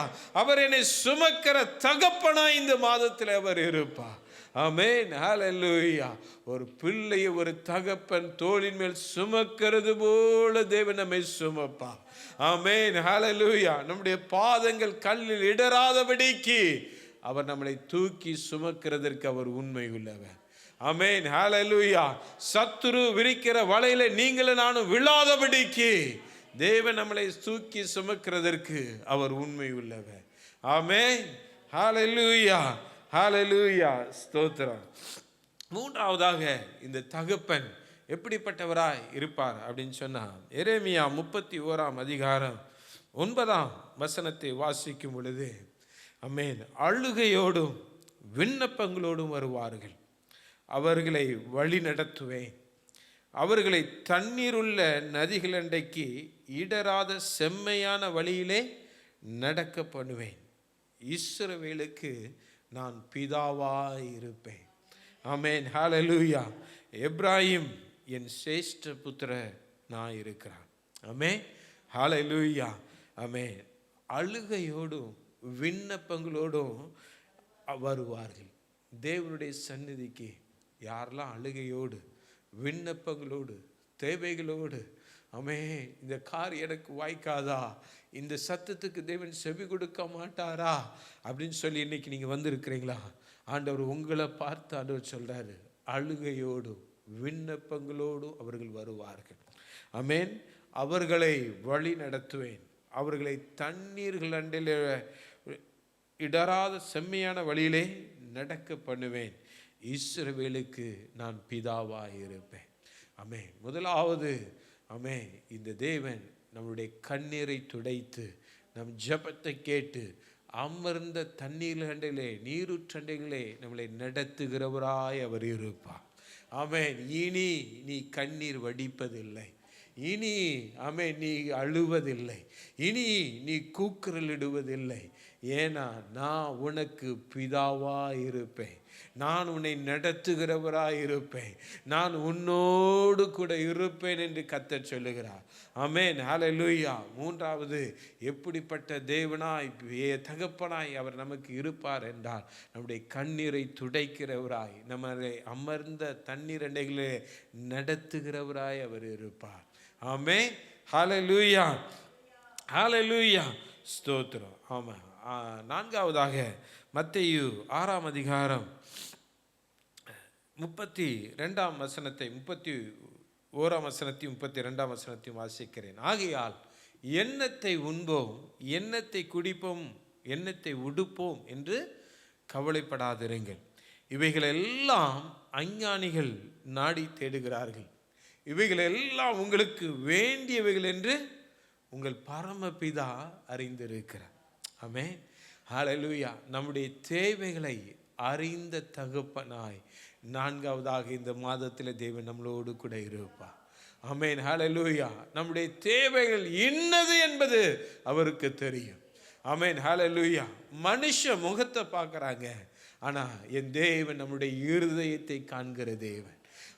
அவர் என்னை சுமக்கிற தகப்பனாய் இந்த மாதத்தில் அவர் இருப்பார். ஆமென், ஹல்லேலூயா. ஒரு பிள்ளையை ஒரு தகப்பன் தோளின் மேல் சுமக்கிறது போல தேவன் நம்மை சுமப்பார். ஆமென், ஹல்லேலூயா. நம்முடைய பாதங்கள் கல்லில் இடராதபடிக்கு அவர் நம்மளை தூக்கி சுமக்கிறதற்கு அவர் உண்மை உள்ளவர். ஆமென், ஹல்லேலூயா. சத்துரு விரிக்கிற வலையில நீங்களும் நானும் விழாதபடிக்கு தேவன் நம்மளை தூக்கி சுமக்கிறதற்கு அவர் உண்மை உள்ளவர். ஆமென், ஹல்லேலூயா, ஹல்லேலூயா, ஸ்தோத்திரம். மூன்றாவதாக இந்த தகப்பன் எப்படிப்பட்டவராய் இருப்பார் அப்படின்னு சொன்னால், எரேமியா 31ஆம் அதிகாரம் 9ஆம் வசனத்தை வாசிக்கும் பொழுது, ஆமென், அழுகையோடும் விண்ணப்பங்களோடும் வருவார்கள், அவர்களை வழி நடத்துவேன், அவர்களை தண்ணீருள்ள நதிகளண்டைக்கு இடராத செம்மையான வழியிலே நடக்க பண்ணுவேன், இஸ்ரவேலுக்கு நான் பிதாவாய் இருப்பேன். ஆமென், ஹல்லேலூயா. எப்ராஹிம் என் சேஷ்ட புத்திர நான் இருக்கிறான். ஆமென், ஹல்லேலூயா. ஆமென். அழுகையோடும் விண்ணப்பங்களோடும் வருவார்கள் தேவனுடைய சந்நிதிக்கு. யாரெல்லாம் அழுகையோடு விண்ணப்பங்களோடு தேவைகளோடு, ஆமென், இந்த காரியம் எனக்கு வாய்க்காதா, இந்த சத்தத்துக்கு தேவன் செவி கொடுக்க மாட்டாரா அப்படின்னு சொல்லி இன்னைக்கு நீங்கள் வந்திருக்கிறீங்களா? ஆண்டவர் உங்களை பார்த்து ஆண்டவர் சொல்கிறாரு, அழுகையோடும் விண்ணப்பங்களோடும் அவர்கள் வருவார்கள். ஆமென். அவர்களை வழி நடத்துவேன், அவர்களை தண்ணீர்கள் அண்டில் இடராத செம்மையான வழியிலே நடக்க பண்ணுவேன், இஸ்ரவேலுக்கு நான் பிதாவாக இருப்பேன். ஆமென். முதலாவது, ஆமென், இந்த தேவன் நம்முடைய கண்ணீரை துடைத்து நம் ஜெபத்தை கேட்டு அமர்ந்த தண்ணீர்களே நீருற்றண்டைகளே நம்மளை நடத்துகிறவராய் அவர் இருப்பார். ஆமென். இனி நீ கண்ணீர் வடிப்பதில்லை, இனி நீ அழுவதில்லை, இனி நீ கூக்குரலிடுவதில்லை. ஏன்னா நான் உனக்கு பிதாவாய் இருப்பேன், நான் உன்னை நடத்துகிறவராய் இருப்பேன், நான் உன்னோடு கூட இருப்பேன் என்று கர்த்தர் சொல்லுகிறார். ஆமென், ஹல்லேலூயா. மூன்றாவது, எப்படிப்பட்ட தேவனாய் தகப்பனாய் அவர் நமக்கு இருப்பார் என்றால், நம்முடைய கண்ணீரை துடைக்கிறவராய், நம்மளை அமர்ந்த தண்ணீர் அண்டைகளே நடத்துகிறவராய் அவர் இருப்பார். ஆமென், ஹல்லேலூயா, ஹல்லேலூயா, ஸ்தோத்திரம். ஆமாம். நான்காவதாக மத்தேயு 6ஆம் அதிகாரம் 32ஆம் வசனத்தை 31ஆம் வசனத்தையும் 32ஆம் வசனத்தையும் வாசிக்கிறேன். ஆகையால் எண்ணத்தை உண்போம், எண்ணத்தை குடிப்போம், எண்ணத்தை உடுப்போம் என்று கவலைப்படாதிருங்கள். இவைகளெல்லாம் அஞ்ஞானிகள் நாடி தேடுகிறார்கள். இவைகளெல்லாம் உங்களுக்கு வேண்டியவைகள் என்று உங்கள் பரமபிதா அறிந்திருக்கிறார். ஆமென், ஹல்லேலூயா. நம்முடைய தேவைகளை அறிந்த தகப்பனாய் நான்காவதாக இந்த மாதத்தில் தேவன் நம்மளோடு கூட இருப்பார். ஆமென், ஹல்லேலூயா. நம்முடைய தேவைகள் இன்னது என்பது அவருக்கு தெரியும். ஆமென், ஹல்லேலூயா. மனுஷ முகத்தை பார்க்குறாங்க, ஆனால் என் தேவன் நம்முடைய இருதயத்தை காண்கிற தேவன்.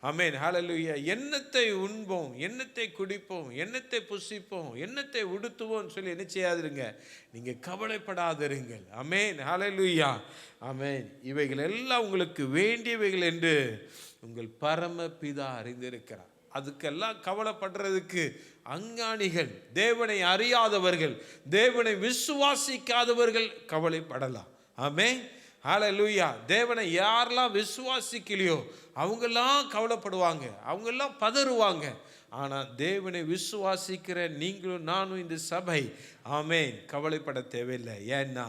ஆமென், ஹல்லேலூயா. எண்ணத்தை உண்போம், எண்ணத்தை குடிப்போம், எண்ணத்தை புசிப்போம், எண்ணத்தை உடுத்துவோம் சொல்லி என்ன செய்யாதிருங்க, நீங்கள் கவலைப்படாதிருங்கள். ஆமென், ஹல்லேலூயா. ஆமென். இவைகள் எல்லாம் உங்களுக்கு வேண்டியவைகள் என்று உங்கள் பரமபிதா அறிந்திருக்கிறார். அதுக்கெல்லாம் கவலைப்படுறதுக்கு அஞ்ஞானிகள், தேவனை அறியாதவர்கள், தேவனை விசுவாசிக்காதவர்கள் கவலைப்படலாம். ஆமென், ஹல்லேலூயா. தேவனை யாரெல்லாம் விசுவாசிக்கலையோ அவங்கெல்லாம் கவலைப்படுவாங்க, அவங்கெல்லாம் பதறுவாங்க. ஆனால் தேவனை விசுவாசிக்கிற நீங்களும் நானும் இந்த சபை, ஆமென், கவலைப்பட தேவையில்லை. ஏன்னா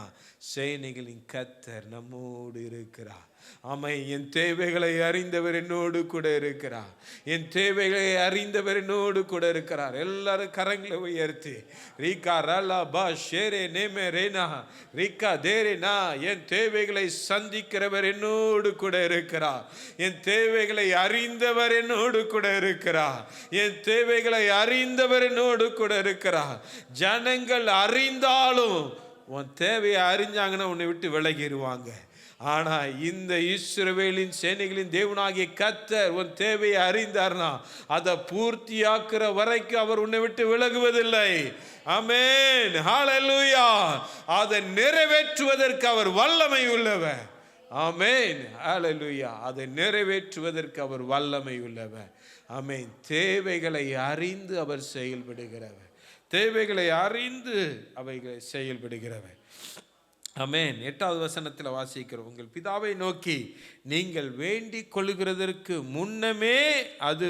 சேனைகளின் கர்த்தர் நம்மோடு இருக்கிறார். ஆமென். என் தேவைகளை அறிந்தவர் என்னோடு கூட இருக்கிறார், என் தேவைகளை அறிந்தவர் என்னோடு கூட இருக்கிறார். எல்லாரும் கரங்களை உயர்த்தி ரீகா ரலா பா ஷேரே நேமே ரேனா ரீகா தேரேனா, என் தேவைகளை சந்திக்கிறவர் என்னோடு கூட இருக்கிறார், என் தேவைகளை அறிந்தவர் என்னோடு கூட இருக்கிறார், என் தேவைகளை அறிந்தவர் என்னோடு கூட இருக்கிறார். ஜனங்கள் அறிந்தாலும் உன் தேவையை அறிஞ்சாங்கன்னா உன்னை விட்டு விலகிடுவாங்க. ஆனால் இந்த இஸ்ரவேலின் சேனைகளின் தேவனாகிய கர்த்தர் உன் தேவையை அறிந்தார்னா அதை பூர்த்தியாக்குற வரைக்கும் அவர் உன்னை விட்டு விலகுவதில்லை. ஆமென், ஹல்லேலூயா. அதை நிறைவேற்றுவதற்கு அவர் வல்லமை உள்ளவர். ஆமென், ஹல்லேலூயா. அதை நிறைவேற்றுவதற்கு அவர் வல்லமை உள்ளவர். ஆமென். தேவைகளை அறிந்து அவர் செயல்படுகிறவர், தேவைகளை அறிந்து அவைகளை செயல்படுகிறவர். ஆமென். 8வது வசனத்தில் வாசிக்கிறோம், உங்கள் பிதாவை நோக்கி நீங்கள் வேண்டிக் கொள்கிறதற்கு முன்னமே அது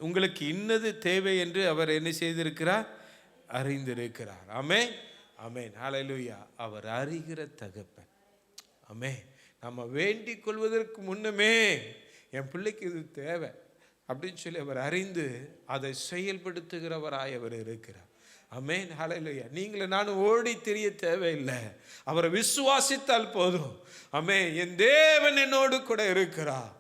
உங்களுக்கு இன்னது தேவை என்று அவர் என்ன செய்திருக்கிறார், அறிந்திருக்கிறார். ஆமென், ஆமென், ஹல்லேலூயா. அவர் அறிகிற தகப்பன். ஆமென். நம்ம வேண்டிக் கொள்வதற்கு முன்னமே என் பிள்ளைக்கு இது தேவை அப்படின்னு சொல்லி அவர் அறிந்து அதை செயல்படுத்துகிறவராய் அவர் இருக்கிறார். ஆமென், ஹல்லேலூயா. நீங்களும் நானும் ஓடி தெரிய தேவையில்லை, அவரை விசுவாசித்தால் போதும். ஆமென். என் தேவன் என்னோடு கூட இருக்கிறார்.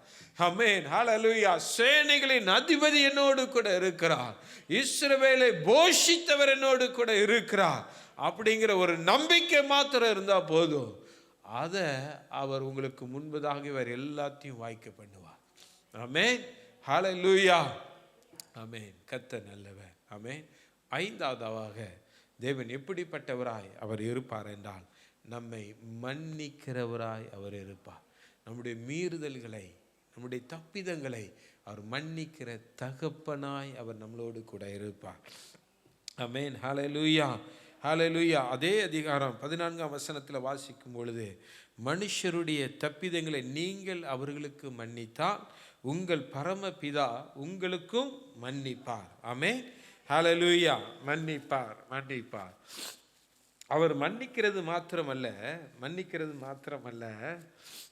ஆமென், ஹல்லேலூயா. சேனைகளின் அதிபதி என்னோடு கூட இருக்கிறார், இஸ்ரவேலை போஷித்தவர் என்னோடு கூட இருக்கிறார் அப்படிங்கிற ஒரு நம்பிக்கை மாத்திரம் இருந்தால் போதும். அதை அவர் உங்களுக்கு முன்பதாக இவர் எல்லாத்தையும் வாய்க்க பண்ணுவார். ஆமென், ஹல்லேலூயா. ஆமென். கர்த்தர் நல்லவர். ஆமென். 5வதாக தேவன் எப்படிப்பட்டவராய் அவர் இருப்பார் என்றால், நம்மை மன்னிக்கிறவராய் அவர் இருப்பார். நம்முடைய மீறுதல்களை, நம்முடைய தப்பிதங்களை அவர் மன்னிக்கிற தகப்பனாய் அவர் நம்மளோடு கூட இருப்பார். ஆமென், ஹல்லேலூயா, ஹல்லேலூயா. அதே அதிகாரம் 14ஆம் வசனத்தில் வாசிக்கும் பொழுது, மனுஷருடைய தப்பிதங்களை நீங்கள் அவர்களுக்கு மன்னித்தால் உங்கள் பரமபிதா உங்களுக்கும் மன்னிப்பார். ஆமென், ஹல்லேலூயா. மன்னிப்பார், மன்னிப்பார். அவர் மன்னிக்கிறது மாத்திரமல்ல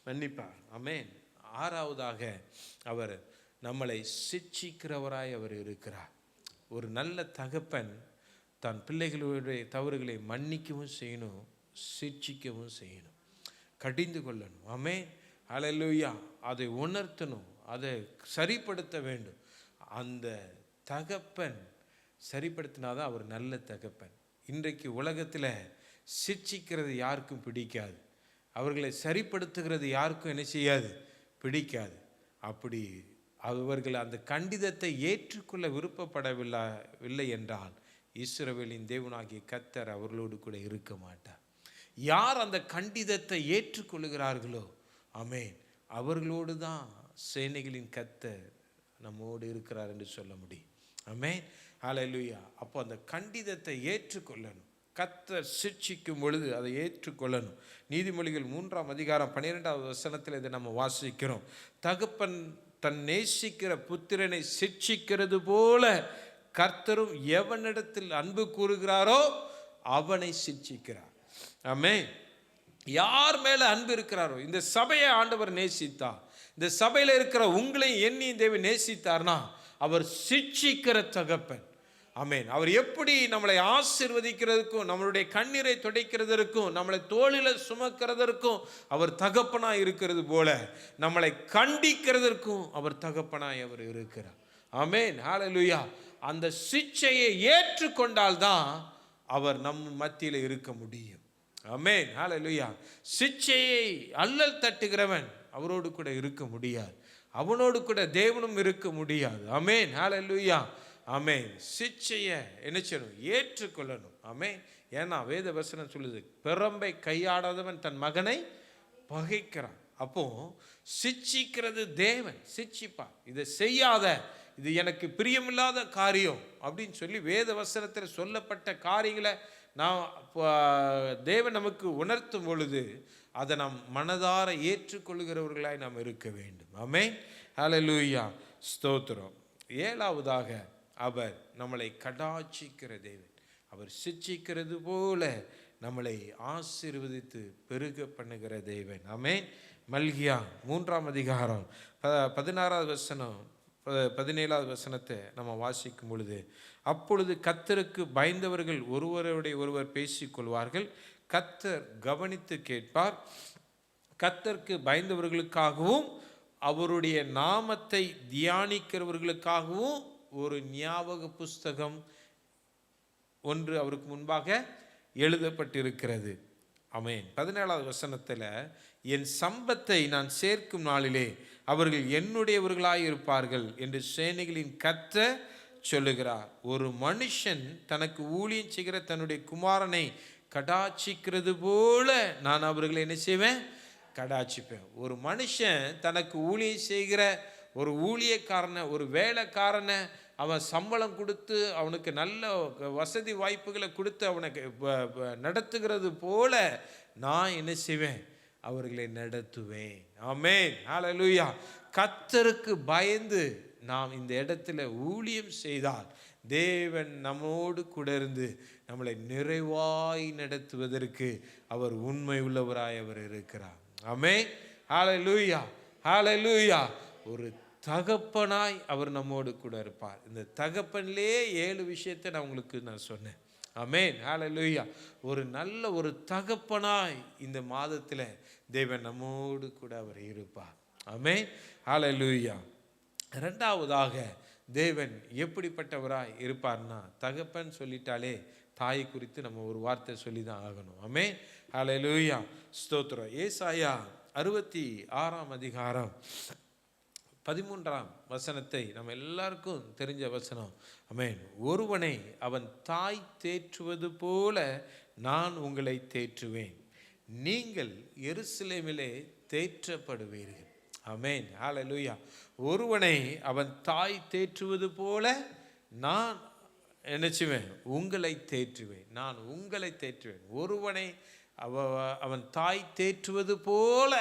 மன்னிப்பார். ஆமென். 6வதாக அவர் நம்மளை சிட்சிக்கிறவராய் அவர் இருக்கிறார். ஒரு நல்ல தகப்பன் தன் பிள்ளைகளுடைய தவறுகளை மன்னிக்கவும் செய்யணும், சிட்சிக்கவும் செய்யணும், கடிந்து கொள்ளணும். ஆமென், ஹல்லேலூயா. அதை உணர்த்தணும், அதை சரிப்படுத்த வேண்டும். அந்த தகப்பன் சரிப்படுத்தினாதான் அவர் நல்ல தகப்பன். இன்றைக்கு உலகத்தில் சிட்சிக்கிறது யாருக்கும் பிடிக்காது, அவர்களை சரிப்படுத்துகிறது யாருக்கும் என்ன செய்யாது, பிடிக்காது. அப்படி அவர்கள் அந்த கண்டிதத்தை ஏற்றுக்கொள்ள விருப்பப்படவில்லை என்றால் இஸ்ரவேலின் தேவனாகிய கர்த்தர் அவர்களோடு கூட இருக்க மாட்டார். யார் அந்த கண்டிதத்தை ஏற்றுக்கொள்கிறார்களோ ஆமென், அவர்களோடு தான் சேனைகளின் கர்த்தர் நம்மோடு இருக்கிறார் என்று சொல்ல முடியும். ஆமென், ஹல்லேலூயா. அப்போ அந்த கண்டிதத்தை ஏற்றுக்கொள்ளணும். கர்த்தர் சிட்சிக்கும் பொழுது அதை ஏற்றுக்கொள்ளணும். நீதிமொழிகள் 3ஆம் அதிகாரம் 12வது வசனத்தில் இதை நம்ம வாசிக்கிறோம். தகப்பன் தன் நேசிக்கிற புத்திரனை சிட்சிக்கிறது போல கர்த்தரும் எவனிடத்தில் அன்பு கூறுகிறாரோ அவனை சிட்சிக்கிறார். ஆமென். யார் மேல அன்பு இருக்கிறாரோ, இந்த சபையை ஆண்டவர் நேசித்தார், இந்த சபையில் இருக்கிற உங்களை என்னையும் தேவன் நேசித்தார்னா அவர் சிட்சிக்கிற தகப்பன். ஆமென். அவர் எப்படி நம்மளை ஆசீர்வதிக்கிறதுக்கும் நம்மளுடைய கண்ணீரை துடைக்கிறதற்கும் நம்மளை தோளில சுமக்கிறதற்கும் அவர் தகப்பனாய் இருக்கிறது போல நம்மளை கண்டிக்கிறதற்கும் அவர் தகப்பனாய் அவர் இருக்கிறார். ஆமென், ஹல்லேலூயா. அந்த சிட்சையை ஏற்றுக்கொண்டால்தான் அவர் நம் மத்தியில் இருக்க முடியும். ஆமென், ஹல்லேலூயா. சிட்சையை அல்லல் தட்டுகிறவன் அவரோடு கூட இருக்க முடியாது, அவனோடு கூட தேவனும் இருக்க முடியாது. ஆமென், ஹல்லேலூயா. ஆமென். சிட்சையை என்ன செய்யணும், ஏற்றுக்கொள்ளணும். ஆமென். ஏன்னா வேத வசனம் சொல்லுது, பெரம்பை கையாடாதவன் தன் மகனை பகைக்கிறான். அப்போ சிட்சிக்கிறது தேவன் சிட்சிப்பார். இதை செய்யாத, இது எனக்கு பிரியமில்லாத காரியம் அப்படின்னு சொல்லி வேத வசனத்தில் சொல்லப்பட்ட காரியங்களை நாம் தேவன் நமக்கு உணர்த்தும் பொழுது அதை நாம் மனதார ஏற்றுக்கொள்கிறவர்களாய் நாம் இருக்க வேண்டும். ஆமென், ஹல்லேலூயா, ஸ்தோத்திரம். 7வதாக அவர் நம்மளை கடாட்சிக்கிற தேவன். அவர் சிட்சிக்கிறது போல நம்மளை ஆசீர்வதித்து பெருக பண்ணுகிற தேவன். ஆமென். மல்கியா 3ஆம் அதிகாரம் 16வது வசனம் 17வது வசனத்தை நம்ம வாசிக்கும் பொழுது, அப்பொழுது கர்த்தருக்கு பயந்தவர்கள் ஒருவருடைய ஒருவர் பேசிக்கொள்வார்கள், கர்த்தர் கவனித்து கேட்பார். கர்த்தருக்கு பயந்தவர்களுக்காகவும் அவருடைய நாமத்தை தியானிக்கிறவர்களுக்காகவும் ஒரு ஞாபக புஸ்தகம் ஒன்று அவருக்கு முன்பாக எழுதப்பட்டிருக்கிறது. ஆமென். 17வது வசனத்தில், என் சம்பத்தை நான் சேர்க்கும் நாளிலே அவர்கள் என்னுடையவர்களாய் இருப்பார்கள் என்று சேனைகளின் கர்த்தர் சொல்லுகிறார். ஒரு மனுஷன் தனக்கு ஊழியம் செய்கிற தன்னுடைய குமாரனை கடாட்சிக்கிறது போல நான் அவர்களை என்ன செய்வேன், கடாட்சிப்பேன். ஒரு மனுஷன் தனக்கு ஊழியம் செய்கிற ஒரு ஊழியக்காரனை, ஒரு வேலைக்காரனை அவன் சம்பளம் கொடுத்து அவனுக்கு நல்ல வசதி வாய்ப்புகளை கொடுத்து அவனுக்கு நடத்துகிறது போல நான் என்ன செய்வேன், அவர்களை நடத்துவேன். ஆமென், ஹல்லேலூயா. கர்த்தருக்கு பயந்து நாம் இந்த இடத்துல ஊழியம் செய்தால் தேவன் நம்மோடு கூட இருந்து நம்மளை நிறைவாய் நடத்துவதற்கு அவர் உண்மை உள்ளவராய் அவர் இருக்கிறார். ஆமென், ஹல்லேலூயா, ஹல்லேலூயா. ஒரு தகப்பனாய் அவர் நம்மோடு கூட இருப்பார். இந்த தகப்பன்லேயே 7 விஷயத்தை நான் உங்களுக்கு சொன்னேன். ஆமென், ஹல்லேலூயா. ஒரு நல்ல ஒரு தகப்பனாய் இந்த மாதத்தில் தேவன் நம்மோடு கூட அவர் இருப்பார். ஆமென், ஹல்லேலூயா. 2வதாக தேவன் எப்படிப்பட்டவராய் இருப்பார்னா, தகப்பன் சொல்லிட்டாலே தாயை குறித்து நம்ம ஒரு வார்த்தை சொல்லி தான் ஆகணும். ஆமென், ஹல்லேலூயா, ஸ்தோத்திரம். ஏசாயா 66ஆம் அதிகாரம் 13ஆம் வசனத்தை நம்ம எல்லாருக்கும் தெரிஞ்ச வசனம். ஆமென். ஒருவனை அவன் தாய் தேற்றுவது போல நான் உங்களை தேற்றுவேன், நீங்கள் எருசலேமிலே தேற்றப்படுவீர்கள். ஆமென், ஹல்லேலூயா. ஒருவனை அவன் தாய் தேற்றுவது போல நான் என்ன செய்வேன், உங்களை தேற்றுவேன், நான் உங்களை தேற்றுவேன். ஒருவனை அவன் தாய் தேற்றுவது போல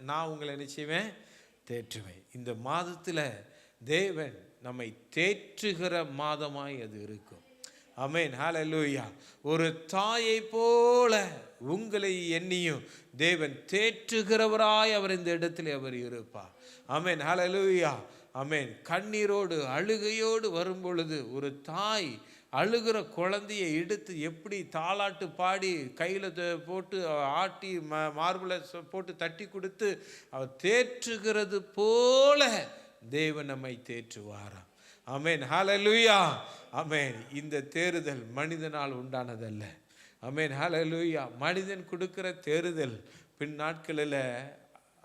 நான் உங்களை என்ன செய்வேன், தேற்றுவேன். இந்த மாதத்தில் தேவன் நம்மை தேற்றுகிற மாதமாய் அது இருக்கும். ஆமென், ஹல்லேலூயா. ஒரு தாயை போல உங்களை எண்ணியும் தேவன் தேற்றுகிறவராய் அவர் இந்த இடத்துல அவர் இருப்பார். ஆமென், ஹல்லேலூயா. ஆமென். கண்ணீரோடு அழுகையோடு வரும் பொழுது ஒரு தாய் அழுகிற குழந்தையை எடுத்து எப்படி தாலாட்டு பாடி கையில் போட்டு ஆட்டி மார்பில் போட்டு தட்டி கொடுத்து அவர் தேற்றுகிறது போல தேவன் நம்மை தேற்றுவாராம். ஆமென். ஹல்லேலூயா. ஆமென். இந்த தேறுதல் மனிதனால் உண்டானதல்ல. ஆமென். ஹல்லேலூயா. மனிதன் கொடுக்கிற தேறுதல் பின் நாட்களில்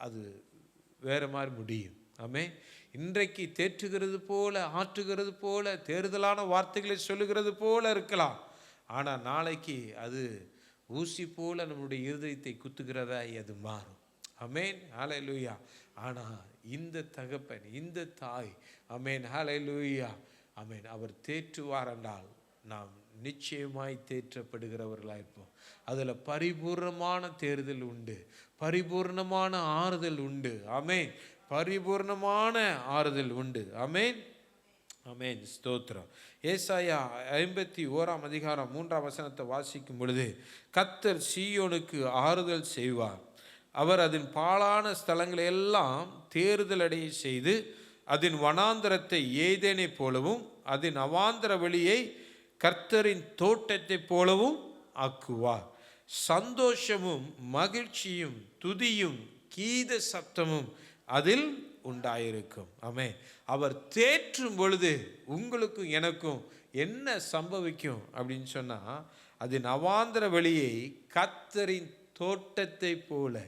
அது வேற மாதிரி முடியும். ஆமென். இன்றைக்கு தேற்றுகிறது போல, ஆற்றுகிறது போல, தேறுதலான வார்த்தைகளை சொல்லுகிறது போல இருக்கலாம். ஆனால் நாளைக்கு அது ஊசி போல நம்முடைய இருதயத்தை குத்துகிறதாய் அது மாறும். ஆமென். ஹல்லேலூயா. ஆனால் இந்த தகப்பன், இந்த தாய், ஆமென், ஹல்லேலூயா, ஆமென், அவர் தேற்றுவார் என்றால் நாம் நிச்சயமாய் தேற்றப்படுகிறவர்களாக இருப்போம். அதில் பரிபூர்ணமான தேறுதல் உண்டு, பரிபூர்ணமான ஆறுதல் உண்டு. ஆமென். பரிபூர்ணமான ஆறுதல் உண்டு. ஆமென். ஆமென். ஸ்தோத்திரம். ஏசாயா 51 அதிகாரம் 3 வசனத்தை வாசிக்கும் பொழுது, கர்த்தர் சீயோனுக்கு ஆறுதல் செய்வார், அவர் அதன் பாழான ஸ்தலங்களை எல்லாம் தேறுதல் அடைய செய்து அதன் வனாந்தரத்தை ஏதேனை போலவும் அதன் அவாந்தர வெளியை கர்த்தரின் தோட்டத்தை போலவும் ஆக்குவார். சந்தோஷமும் மகிழ்ச்சியும் துதியும் கீத சப்தமும் அதில் உண்டாயிருக்கும். ஆமென். அவர் தேற்றும் பொழுது உங்களுக்கும் எனக்கும் என்ன சம்பவிக்கும் அப்படின்னு சொன்னால், அதன் அவாந்தர வெளியை கர்த்தரின் தோட்டத்தை போல,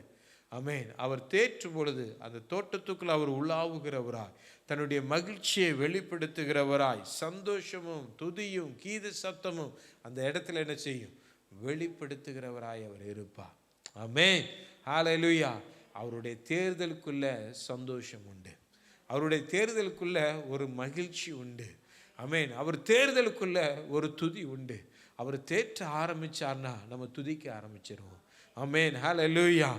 ஆமென், அவர் தேற்றும் பொழுது அந்த தோட்டத்துக்குள் அவர் உலாவுகிறவராய், தன்னுடைய மகிழ்ச்சியை வெளிப்படுத்துகிறவராய், சந்தோஷமும் துதியும் கீத சப்தமும் அந்த இடத்துல என்ன செய்யும்? வெளிப்படுத்துகிறவராய் அவர் இருப்பார். ஆமென். ஹல்லேலூயா. அவருடைய தேர்தலுக்குள்ள சந்தோஷம் உண்டு, அவருடைய தேர்தலுக்குள்ள ஒரு மகிழ்ச்சி உண்டு. ஆமென். அவர் தேர்தலுக்குள்ள ஒரு துதி உண்டு. அவர் தேற்ற ஆரம்பிச்சார்னா நம்ம துதிக்க ஆரம்பிச்சிருவோம். ஆமென். ஹல்லேலூயா.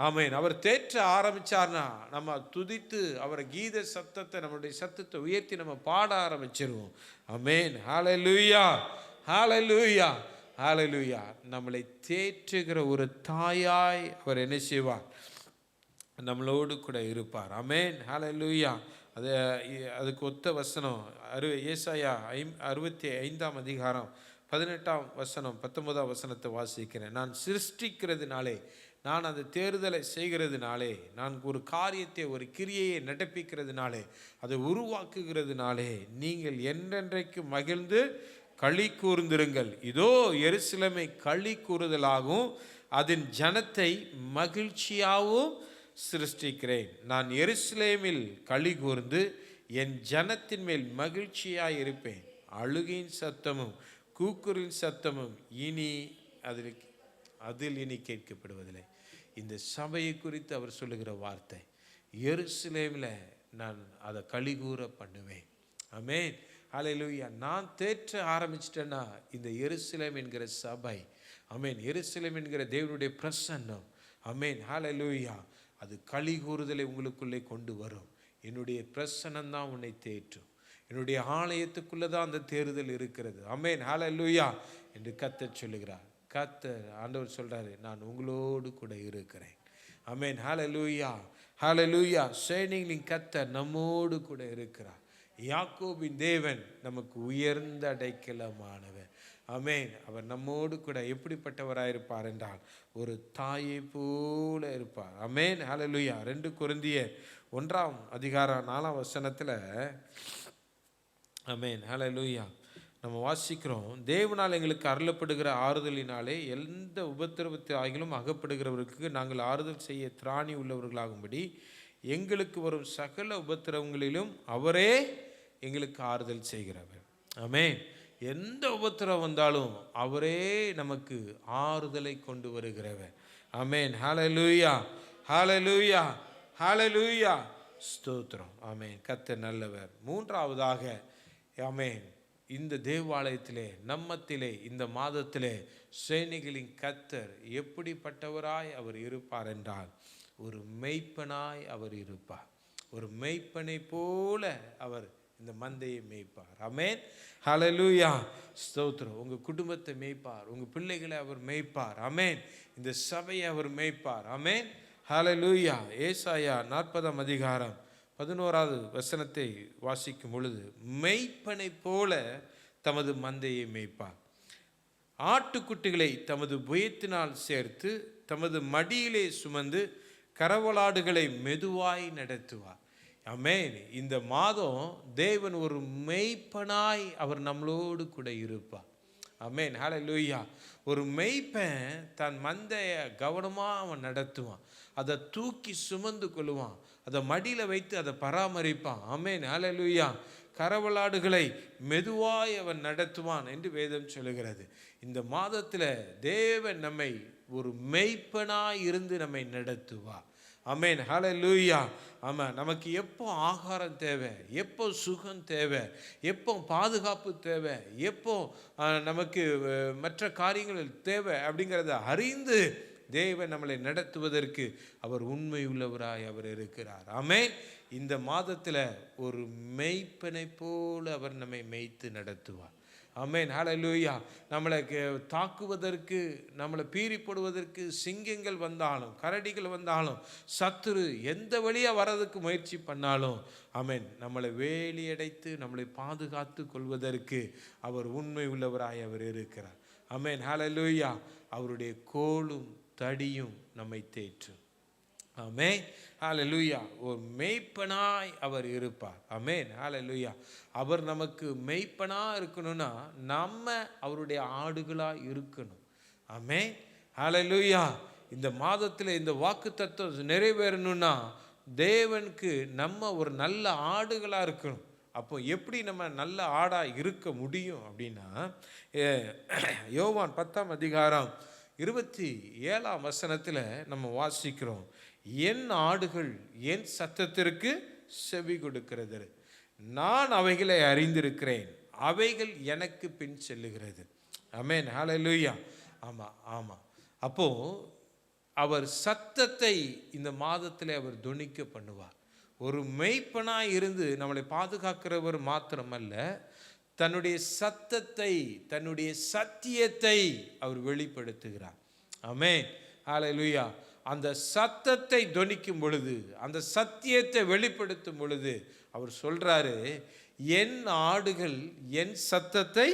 ஆமென். அவர் தேற்ற ஆரம்பிச்சார்னா நம்ம துதித்து அவரை கீத சத்தத்தை, நம்மளுடைய சத்தத்தை உயர்த்தி நம்ம பாட ஆரம்பிச்சிருவோம். ஆமென். ஹல்லேலூயா. ஹல்லேலூயா. ஹல்லேலூயா. நம்மளை தேற்றுகிற ஒரு தாயாய் அவர் என்ன செய்வார்? நம்மளோடு கூட இருப்பார். ஆமென். ஹல்லேலூயா. அதுக்கு ஒத்த வசனம் ஏசாயா 65 அதிகாரம் 18 வசனம் 19 வசனத்தை வாசிக்கிறேன். நான் சிருஷ்டிக்கிறதுனாலே, நான் அந்த தேறுதலை செய்கிறதுனாலே, நான் ஒரு காரியத்தை, ஒரு கிரியையை நடப்பிக்கிறதுனாலே, அதை உருவாக்குகிறதுனாலே நீங்கள் என்றென்றைக்கு மகிழ்ந்து களி கூர்ந்திருங்கள். இதோ எருசலேமை களி கூறுதலாகவும் அதன் ஜனத்தை மகிழ்ச்சியாகவும் சிருஷ்டிக்கிறேன். நான் எருசலேமில் களி கூர்ந்து என் ஜனத்தின் மேல் மகிழ்ச்சியாய் இருப்பேன். அழுகையின் சத்தமும் கூக்குரின் சத்தமும் இனி அதில் இனி கேட்கப்படுவதில்லை. இந்த சபையை குறித்து அவர் சொல்லுகிற வார்த்தை, எருசலேமில் நான் அதை களி கூற பண்ணுவேன். ஆமென். ஹல்லேலூயா. நான் தேற்ற ஆரம்பிச்சிட்டேன்னா இந்த எருசலேம் என்கிற சபை, ஆமென், எருசலேம் என்கிற தேவனுடைய பிரசன்னம், ஆமென், ஹல்லேலூயா, அது களி கூறுதலை உங்களுக்குள்ளே கொண்டு வரும். என்னுடைய பிரசன்னம் தான் உன்னை தேற்றும், என்னுடைய ஆலயத்துக்குள்ளே தான் அந்த தேறுதல் இருக்கிறது. ஆமென். ஹல்லேலூயா என்று கர்த்தர் சொல்லுகிறார். கர்த்தர் ஆண்டவர் சொல்றாரு, நான் உங்களோடு கூட இருக்கிறேன். ஆமென். ஹல்லேலூயா. ஹல்லேலூயா. சேனைகளின் கர்த்தர் நம்மோடு கூட இருக்கிறார். யாக்கோபின் தேவன் நமக்கு உயர்ந்த அடைக்கலமானவர். ஆமென். அவர் நம்மோடு கூட எப்படிப்பட்டவராயிருப்பார் என்றால் ஒரு தாயை போல இருப்பார். ஆமென். ஹல்லேலூயா. 2 கொரிந்தியர் 1 அதிகாரம் 4 வசனத்தில், ஆமென், ஹல்லேலூயா, நம்ம வாசிக்கிறோம், தேவனால் எங்களுக்கு அருளப்படுகிற ஆறுதலினாலே எந்த உபத்திரவத்தை ஆகிலும் அகப்படுகிறவர்களுக்கு நாங்கள் ஆறுதல் செய்ய திராணி உள்ளவர்களாகும்படி எங்களுக்கு வரும் சகல உபத்திரவங்களிலும் அவரே எங்களுக்கு ஆறுதல் செய்கிறவர். ஆமென். எந்த உபத்திரம் வந்தாலும் அவரே நமக்கு ஆறுதலை கொண்டு வருகிறவர். ஆமென். ஹல்லேலூயா. ஹல்லேலூயா. ஹல்லேலூயா. ஸ்தோத்திரம். ஆமென். கர்த்தர் நல்லவர். 3ஆவதாக, ஆமென், இந்த தேவாலயத்திலே, நம்மத்திலே, இந்த மாதத்திலே சேனைகளின் கர்த்தர் எப்படிப்பட்டவராய் அவர் இருப்பார் என்றால் ஒரு மெய்ப்பனாய் அவர் இருப்பார். ஒரு மெய்ப்பனை போல அவர் இந்த மந்தையை மேய்ப்பார். ஆமென். ஹல்லேலூயா. ஸ்தோத்திரம். உங்கள் குடும்பத்தை மேய்ப்பார், உங்கள் பிள்ளைகளை அவர் மேய்ப்பார். ஆமென். இந்த சபையை அவர் மேய்ப்பார். ஆமென். ஹல்லேலூயா. ஏசாயா 40 அதிகாரம் 11 வசனத்தை வாசிக்கும் பொழுது, மெய்ப்பனை போல தமது மந்தையை மேய்ப்பார், ஆட்டுக்குட்டிகளை தமது புயத்தினால் சேர்த்து தமது மடியிலே சுமந்து கரவலாடுகளை மெதுவாய் நடத்துவார். ஆமென். இந்த மாதம் தேவன் ஒரு மெய்ப்பனாய் அவர் நம்மளோடு கூட இருப்பார். ஆமென். ஹல்லேலூயா. ஒரு மெய்ப்பன் தன் மந்தைய கவனமாக அவன் நடத்துவான், அதை தூக்கி சுமந்து கொள்ளுவான், அதை மடியில் வைத்து அதை பராமரிப்பான். ஆமென். ஹல்லேலூயா. கரவலாடுகளை மெதுவாய் அவன் நடத்துவான் என்று வேதம் சொல்லுகிறது. இந்த மாதத்தில் தேவன் நம்மை ஒரு மெய்ப்பனாய் இருந்து நம்மை நடத்துவார். ஆமென். ஹல்லேலூயா. ஆமாம், நமக்கு எப்போ ஆகாரம் தேவை, எப்போ சுகம் தேவை, எப்போ பாதுகாப்பு தேவை, எப்போ நமக்கு மற்ற காரியங்கள் தேவை அப்படிங்கிறத அறிந்து தேவன் நம்மளை நடத்துவதற்கு அவர் உண்மை உள்ளவராய் அவர் இருக்கிறார். ஆமென். இந்த மாதத்தில் ஒரு மெய்ப்பனை போல அவர் நம்மை மேய்த்து நடத்துவார். ஆமென். ஹல்லேலூயா. நம்மளை தாக்குவதற்கு, நம்மளை பீறிப்படுவதற்கு சிங்கங்கள் வந்தாலும், கரடிகள் வந்தாலும், சத்துரு எந்த வழியாக வர்றதுக்கு முயற்சி பண்ணாலும், ஆமென், நம்மளை வேலியடைத்து நம்மளை பாதுகாத்து கொள்வதற்கு அவர் உண்மை உள்ளவராய் அவர் இருக்கிறார். ஆமென். ஹல்லேலூயா. அவருடைய கோலும் தடியும் நம்மை தேற்றும். ஆமென். ஹல்லேலூயா. ஒரு மெய்ப்பனாய் அவர் இருப்பார். ஆமென். ஹல்லேலூயா. அவர் நமக்கு மெய்ப்பனாக இருக்கணும்னா நம்ம அவருடைய ஆடுகளாக இருக்கணும். ஆமென். ஹல்லேலூயா. இந்த மாதத்தில் இந்த வாக்குத்தத்தம் நிறைவேறணும்னா தேவனுக்கு நம்ம ஒரு நல்ல ஆடுகளாக இருக்கணும். அப்போ எப்படி நம்ம நல்ல ஆடாக இருக்க முடியும் அப்படின்னா, யோவான் 10ஆம் அதிகாரம் 27ஆம் வசனத்தில் நம்ம வாசிக்கிறோம், என் ஆடுகள் என் சத்தத்திற்கு செவி கொடுக்கிறது, நான் அவைகளை அறிந்திருக்கிறேன், அவைகள் எனக்கு பின் செல்லுகிறது. ஆமென். ஹல்லேலூயா. ஆமாம் ஆமாம். அப்போது அவர் சத்தத்தை இந்த மாதத்தில் அவர் தொனிக்க பண்ணுவார். ஒரு மெய்ப்பனாய் இருந்து நம்மளை பாதுகாக்கிறவர் மாத்திரமல்ல, தன்னுடைய சத்தத்தை, தன்னுடைய சத்தியத்தை அவர் வெளிப்படுத்துகிறார். ஆமென். ஹல்லேலூயா. அந்த சத்தத்தை தொனிக்கும் பொழுது, அந்த சத்தியத்தை வெளிப்படுத்தும் பொழுது அவர் சொல்றாரு, என் ஆடுகள் என் சத்தத்தை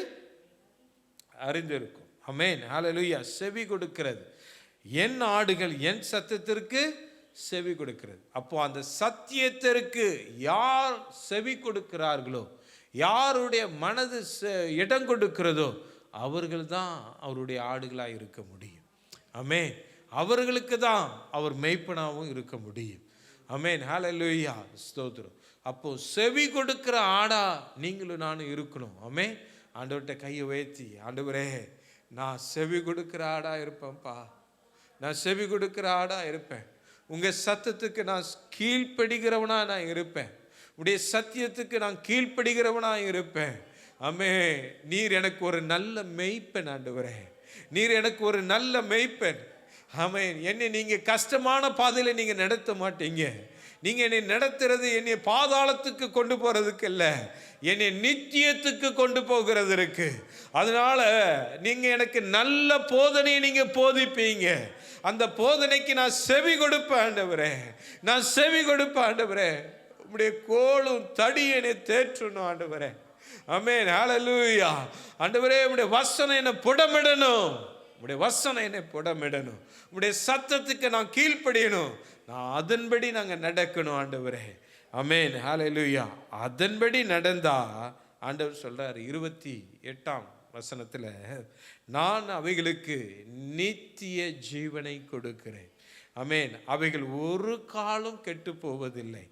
அறிந்திருக்கும். ஆமென். ஹல்லேலூயா. செவி கொடுக்கிறது. என் ஆடுகள் என் சத்தத்திற்கு செவி கொடுக்கிறது. அப்போ அந்த சத்தியத்திற்கு யார் செவி கொடுக்கிறார்களோ, யாருடைய மனது இடம் கொடுக்கிறதோ அவர்கள் தான் அவருடைய ஆடுகளாக இருக்க முடியும். ஆமென். அவர்களுக்கு தான் அவர் மெய்ப்பனாகவும் இருக்க முடியும். ஆமென். ஹல்லேலூயா. ஸ்தோத்திரம். அப்போ செவி கொடுக்கிற ஆடா நீங்களும் நானும் இருக்கணும். ஆமென். ஆண்டவர்கிட்ட கையை உயர்த்தி, ஆண்டவரே நான் செவி கொடுக்கிற ஆடா இருப்பேன்ப்பா, நான் செவி கொடுக்கிற ஆடா இருப்பேன், உங்கள் சத்தத்துக்கு நான் கீழ்ப்படுகிறவனா நான் இருப்பேன், உடைய சத்தியத்துக்கு நான் கீழ்ப்படுகிறவனா இருப்பேன். ஆமே, நீர் எனக்கு ஒரு நல்ல மெய்ப்பெண் ஆண்டவரே, நீர் எனக்கு ஒரு நல்ல மெய்ப்பெண். ஆமென். என்னை நீங்கள் கஷ்டமான பாதையில் நீங்கள் நடத்த மாட்டீங்க. நீங்கள் என்னை நடத்துறது என்னை பாதாளத்துக்கு கொண்டு போகிறதுக்கு இல்லை, என்னை நித்தியத்துக்கு கொண்டு போகிறது இருக்கு. அதனால நீங்கள் எனக்கு நல்ல போதனையை நீங்கள் போதிப்பீங்க. அந்த போதனைக்கு நான் செவி கொடுப்பேன் ஆண்டவரே, நான் செவி கொடுப்பேன் ஆண்டவரே. உம்முடைய கோலும் தடி என்னை தேற்றணும் ஆண்டவரே. ஆமென். ஹல்லேலூயா. ஆண்டவரே உம்முடைய வசனம் என்னை புடமிடணும், உம்முடைய வசனம் என்னை புடமிடணும், உம்முடைய சத்தத்துக்கு நான் கீழ்ப்படியணும், நான் அதன்படி நாங்கள் நடக்கணும் ஆண்டவரே. ஆமென். ஹல்லேலூயா. அதன்படி நடந்தா ஆண்டவர் சொல்றார் 28ஆம் வசனத்தில், நான் அவைகளுக்கு நித்திய ஜீவனை கொடுக்கிறேன். ஆமென். அவைகள் ஒரு காலம் கெட்டு போவதில்லை,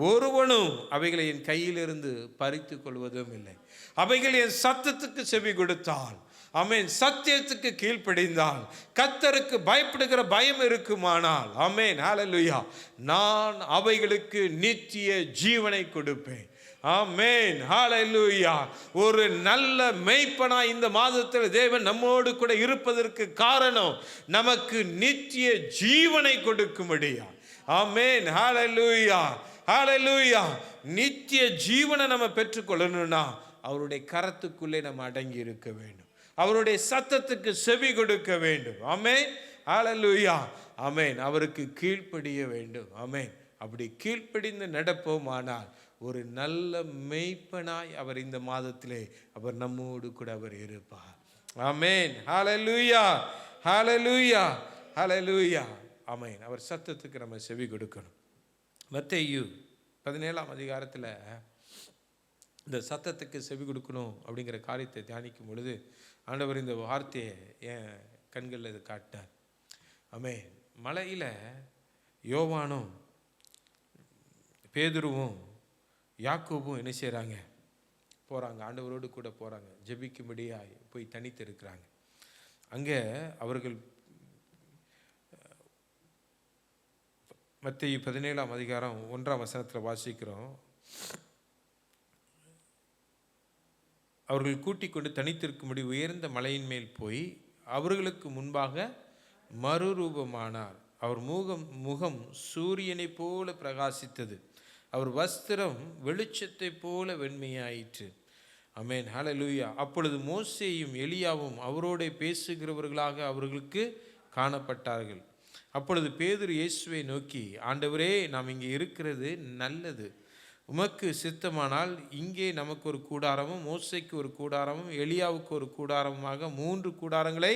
ஒருவனும் அவைகளை என் கையிலிருந்து பறித்து கொள்வதும் இல்லை. அவைகள் என் சத்தத்துக்கு செவி கொடுத்தால், ஆமென், சத்தியத்துக்கு கீழ்ப்படிந்தால், கர்த்தருக்கு பயப்படுகிற பயம் இருக்குமானால், ஆமென், ஹல்லேலூயா, நான் அவைகளுக்கு நித்திய ஜீவனை கொடுப்பேன். ஆமென், ஹல்லேலூயா. ஒரு நல்ல மெய்ப்பனா இந்த மாதத்தில் தேவன் நம்மோடு கூட இருப்பதற்கு காரணம் நமக்கு நித்திய ஜீவனை கொடுக்கும்படியா. ஆமென், ஹல்லேலூயா, ஹல்லேலூயா. நித்திய ஜீவனை நம்ம பெற்றுக்கொள்ளணும்னா அவருடைய கரத்துக்குள்ளே நம்ம அடங்கி இருக்க வேண்டும், அவருடைய சத்தத்துக்கு செவி கொடுக்க வேண்டும். ஆமென், ஹல்லேலூயா. ஆமென். அவருக்கு கீழ்ப்படிய வேண்டும். ஆமென். அப்படி கீழ்ப்படிந்து நடப்போமானால் ஒரு நல்ல மெய்ப்பனாய் அவர் இந்த மாதத்திலே அவர் நம்மோடு கூட அவர் இருப்பார். ஆமென், ஹல்லேலூயா, ஹல்லேலூயா, ஹல்லேலூயா. ஆமென். அவர் சத்தத்துக்கு நம்ம செவி கொடுக்கணும். மத்தேயு 17ஆம் அதிகாரத்தில் இந்த சத்தத்துக்கு செவி கொடுக்கணும் அப்படிங்கிற காரியத்தை தியானிக்கும் பொழுது ஆண்டவர் இந்த வார்த்தையை என் கண்களில் இது காட்டினார். ஆமென். மலையில் யோவானும் பேதுருவும் யாக்கோபும் என்ன செய்கிறாங்க? போகிறாங்க, ஆண்டவரோடு கூட போகிறாங்க, ஜெபிக்கும்படியாக போய் தனித்து இருக்கிறாங்க. அங்கே அவர்கள் மத்தேயு 17ஆம் அதிகாரம் 1ஆம் வசனத்தில் வாசிக்கிறோம். அவர்கள் கூட்டிக் கொண்டு தனித்திருக்கும்படி உயர்ந்த மலையின் மேல் போய் அவர்களுக்கு முன்பாக மறுரூபமானார். அவர் முகம் சூரியனைப் போல பிரகாசித்தது, அவர் வஸ்திரம் வெளிச்சத்தை போல வெண்மையாயிற்று. ஆமென், ஹல்லேலூயா. அப்பொழுது மோசேயும் எலியாவும் அவரோட பேசுகிறவர்களாக அவர்களுக்கு காணப்பட்டார்கள். அப்பொழுது பேதுரு இயேசுவை நோக்கி, ஆண்டவரே, நாம் இங்கே இருக்கிறது நல்லது. உமக்கு சித்தமானால் இங்கே நமக்கு ஒரு கூடாரமும் மோசேக்கு ஒரு கூடாரமும் எலியாவுக்கு ஒரு கூடாரமுமாக 3 கூடாரங்களை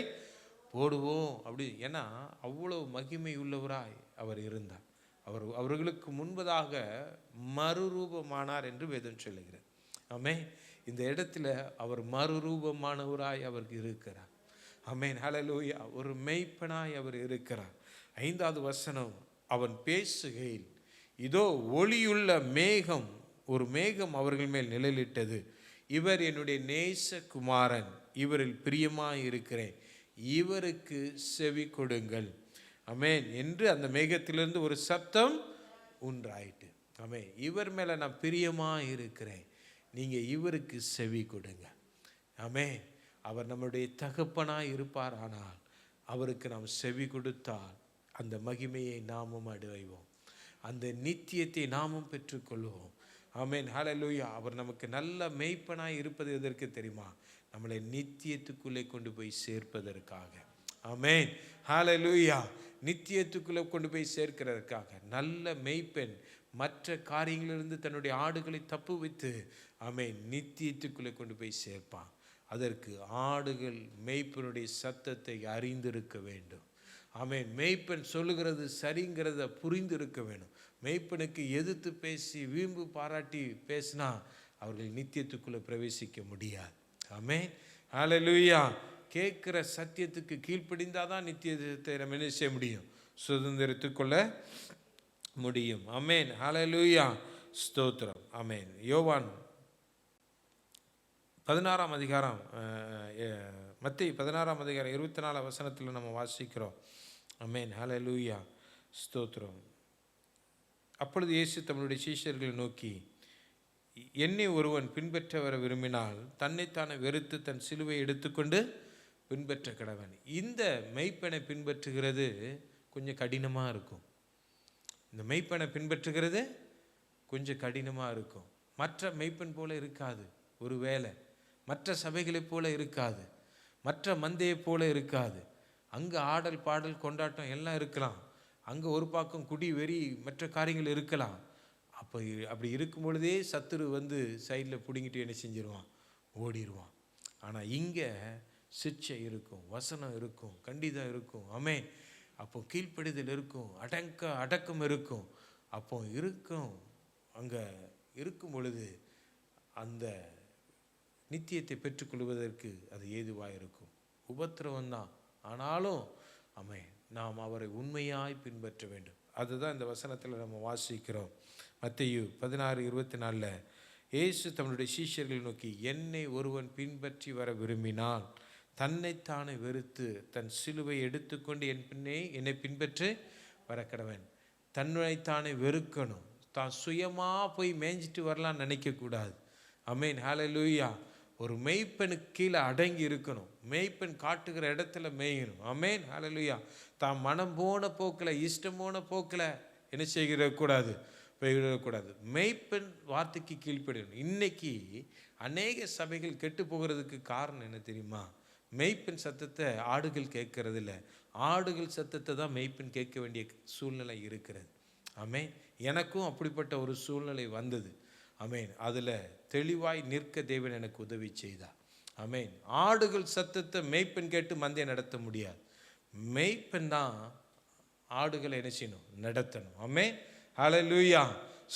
போடுவோம். அப்படி ஏன்னா அவ்வளவு மகிமை உள்ளவராய் அவர் இருந்தார். அவர்களுக்கு முன்பதாக மறுரூபமானார் என்று வேதம் சொல்லுகிறார். ஆமென். இந்த இடத்துல அவர் மறுரூபமானவராய் அவர் இருக்கிறார். ஆமென், ஹல்லேலூயா. ஒரு மெய்ப்பனாய் அவர் இருக்கிறார். 5வது வசனம், அவன் பேசுகையில் இதோ ஒளியுள்ள மேகம், ஒரு மேகம் அவர்கள் மேல் நிழலிட்டது. இவர் என்னுடைய நேசகுமாரன், இவரில் பிரியமாய் இருக்கிறேன், இவருக்கு செவி கொடுங்கள். ஆமென் என்று அந்த மேகத்திலிருந்து ஒரு சத்தம் உண்டாயிட்டு. ஆமென். இவர் மேலே நான் பிரியமாக இருக்கிறேன், நீங்கள் இவருக்கு செவி கொடுங்க. ஆமென். அவர் நம்முடைய தகப்பனாய் இருப்பார். ஆனால் அவருக்கு நாம் செவி கொடுத்தால் அந்த மகிமையை நாமும் அடைவோம், அந்த நித்தியத்தை நாமும் பெற்றுக்கொள்வோம். ஆமென், ஹல்லேலூயா. அவர் நமக்கு நல்ல மெய்ப்பனாய் இருப்பது எதற்கு தெரியுமா? நம்மளை நித்தியத்துக்குள்ளே கொண்டு போய் சேர்ப்பதற்காக. ஆமென், ஹல்லேலூயா. நித்தியத்துக்குள்ளே கொண்டு போய் சேர்க்கிறதற்காக. நல்ல மெய்ப்பெண் மற்ற காரியங்களிலிருந்து தன்னுடைய ஆடுகளை தப்பு வைத்து ஆமென் நித்தியத்துக்குள்ளே கொண்டு போய் சேர்ப்பான். அதற்கு ஆடுகள் மெய்ப்பனுடைய சத்தத்தை அறிந்திருக்க வேண்டும். ஆமென். மெய்ப்பன் சொல்லுகிறது சரிங்கிறத புரிந்து இருக்க வேணும். மெய்ப்பனுக்கு எதிர்த்து பேசி வீம்பு பாராட்டி பேசினா அவர்கள் நித்தியத்துக்குள்ளே பிரவேசிக்க முடியாது. ஆமென், ஹல்லேலூயா. கேட்குற சத்தியத்துக்கு கீழ்ப்படிந்தாதான் நித்தியத்தை நம்ம என்ன செய்ய முடியும்? சுதந்திரத்துக்குள்ள முடியும். ஆமென், ஹல்லேலூயா, ஸ்தோத்திரம். ஆமென். யோவான் 16ஆம் அதிகாரம், மத்தேயு 16ஆம் அதிகாரம் 24 வசனத்தில் நம்ம வாசிக்கிறோம். ஆமென், ஹல்லேலூயா, ஸ்தோத்திரம். அப்பொழுது இயேசு தம்முடைய சீஷர்களை நோக்கி, என்னை ஒருவன் பின்பற்ற வர விரும்பினால் தன்னைத்தானே வெறுத்து தன் சிலுவை எடுத்துக்கொண்டு பின்பற்ற கடவன். இந்த மெய்ப்பனை பின்பற்றுகிறது கொஞ்சம் கடினமாக இருக்கும். இந்த மெய்ப்பனை பின்பற்றுகிறது கொஞ்சம் கடினமாக இருக்கும். மற்ற மெய்ப்பன் போல இருக்காது, ஒரு வேளை மற்ற சபைகளைப் போல இருக்காது, மற்ற மந்தையை போல இருக்காது. அங்கே ஆடல் பாடல் கொண்டாட்டம் எல்லாம் இருக்கலாம், அங்கே ஒரு பக்கம் குடி வெறி மற்ற காரியங்கள் இருக்கலாம். அப்படி இருக்கும் பொழுதே சத்துரு வந்து சைடில் பிடிங்கிட்டு என்ன செஞ்சிருவான்? ஓடிடுவான். ஆனால் இங்கே சிற்சை இருக்கும், வசனம் இருக்கும், கண்டிதம் இருக்கும். ஆமென். அப்போ கீழ்ப்படிதல் இருக்கும், அடக்கம் இருக்கும். அப்போ இருக்கும். அங்கே இருக்கும் பொழுது அந்த நித்தியத்தை பெற்றுக்கொள்வதற்கு அது ஏதுவாக இருக்கும். உபத்திரவம்தான், ஆனாலும் ஆமென் நாம் அவரை உண்மையாய் பின்பற்ற வேண்டும். அதுதான் இந்த வசனத்தில் நம்ம வாசிக்கிறோம். மத்தேயு 16:24 இயேசு தம்முடைய சீஷர்களை நோக்கி, என்னை ஒருவன் பின்பற்றி வர விரும்பினால் தன்னைத்தானே வெறுத்து தன் சிலுவை எடுத்துக்கொண்டு என்னை பின்பற்றி வர கடவன். தன்னைத்தானே வெறுக்கணும். தான் சுயமாக போய் மேய்ஞ்சிட்டு வரலான்னு நினைக்கக்கூடாது. ஆமென், ஹல்லேலூயா. ஒரு மெய்ப்பனுக்கு கீழே அடங்கி இருக்கணும். மெய்ப்பன் காட்டுகிற இடத்துல மேயணும். ஆமென், ஹல்லேலூயா. தான் மனம் போன போக்கில், இஷ்டம் போன போக்கில் என்ன செய்கிறக்கூடாது, போயிடக்கூடாது. மெய்ப்பன் வார்த்தைக்கு கீழ்ப்படியணும். இன்னைக்கு அநேக சபைகள் கெட்டு போகிறதுக்கு காரணம் என்ன தெரியுமா? மெய்ப்பன் சத்தத்தை ஆடுகள் கேட்கறது இல்லை, ஆடுகள் சத்தத்தை தான் மெய்ப்பன் கேட்க வேண்டிய சூழ்நிலை இருக்கிறது. ஆமென். எனக்கும் அப்படிப்பட்ட ஒரு சூழ்நிலை வந்தது. ஆமென். அதில் தெளிவாய் நிற்க தேவன் எனக்கு உதவி செய்தார். ஆமென். ஆடுகள் சத்தத்தை மெய்ப்பெண் கேட்டு மந்தையை நடத்த முடியாது. மெய்ப்பெண் தான் ஆடுகளை என்ன செய்யணும்? நடத்தணும். ஆமென், ஹல்லேலூயா.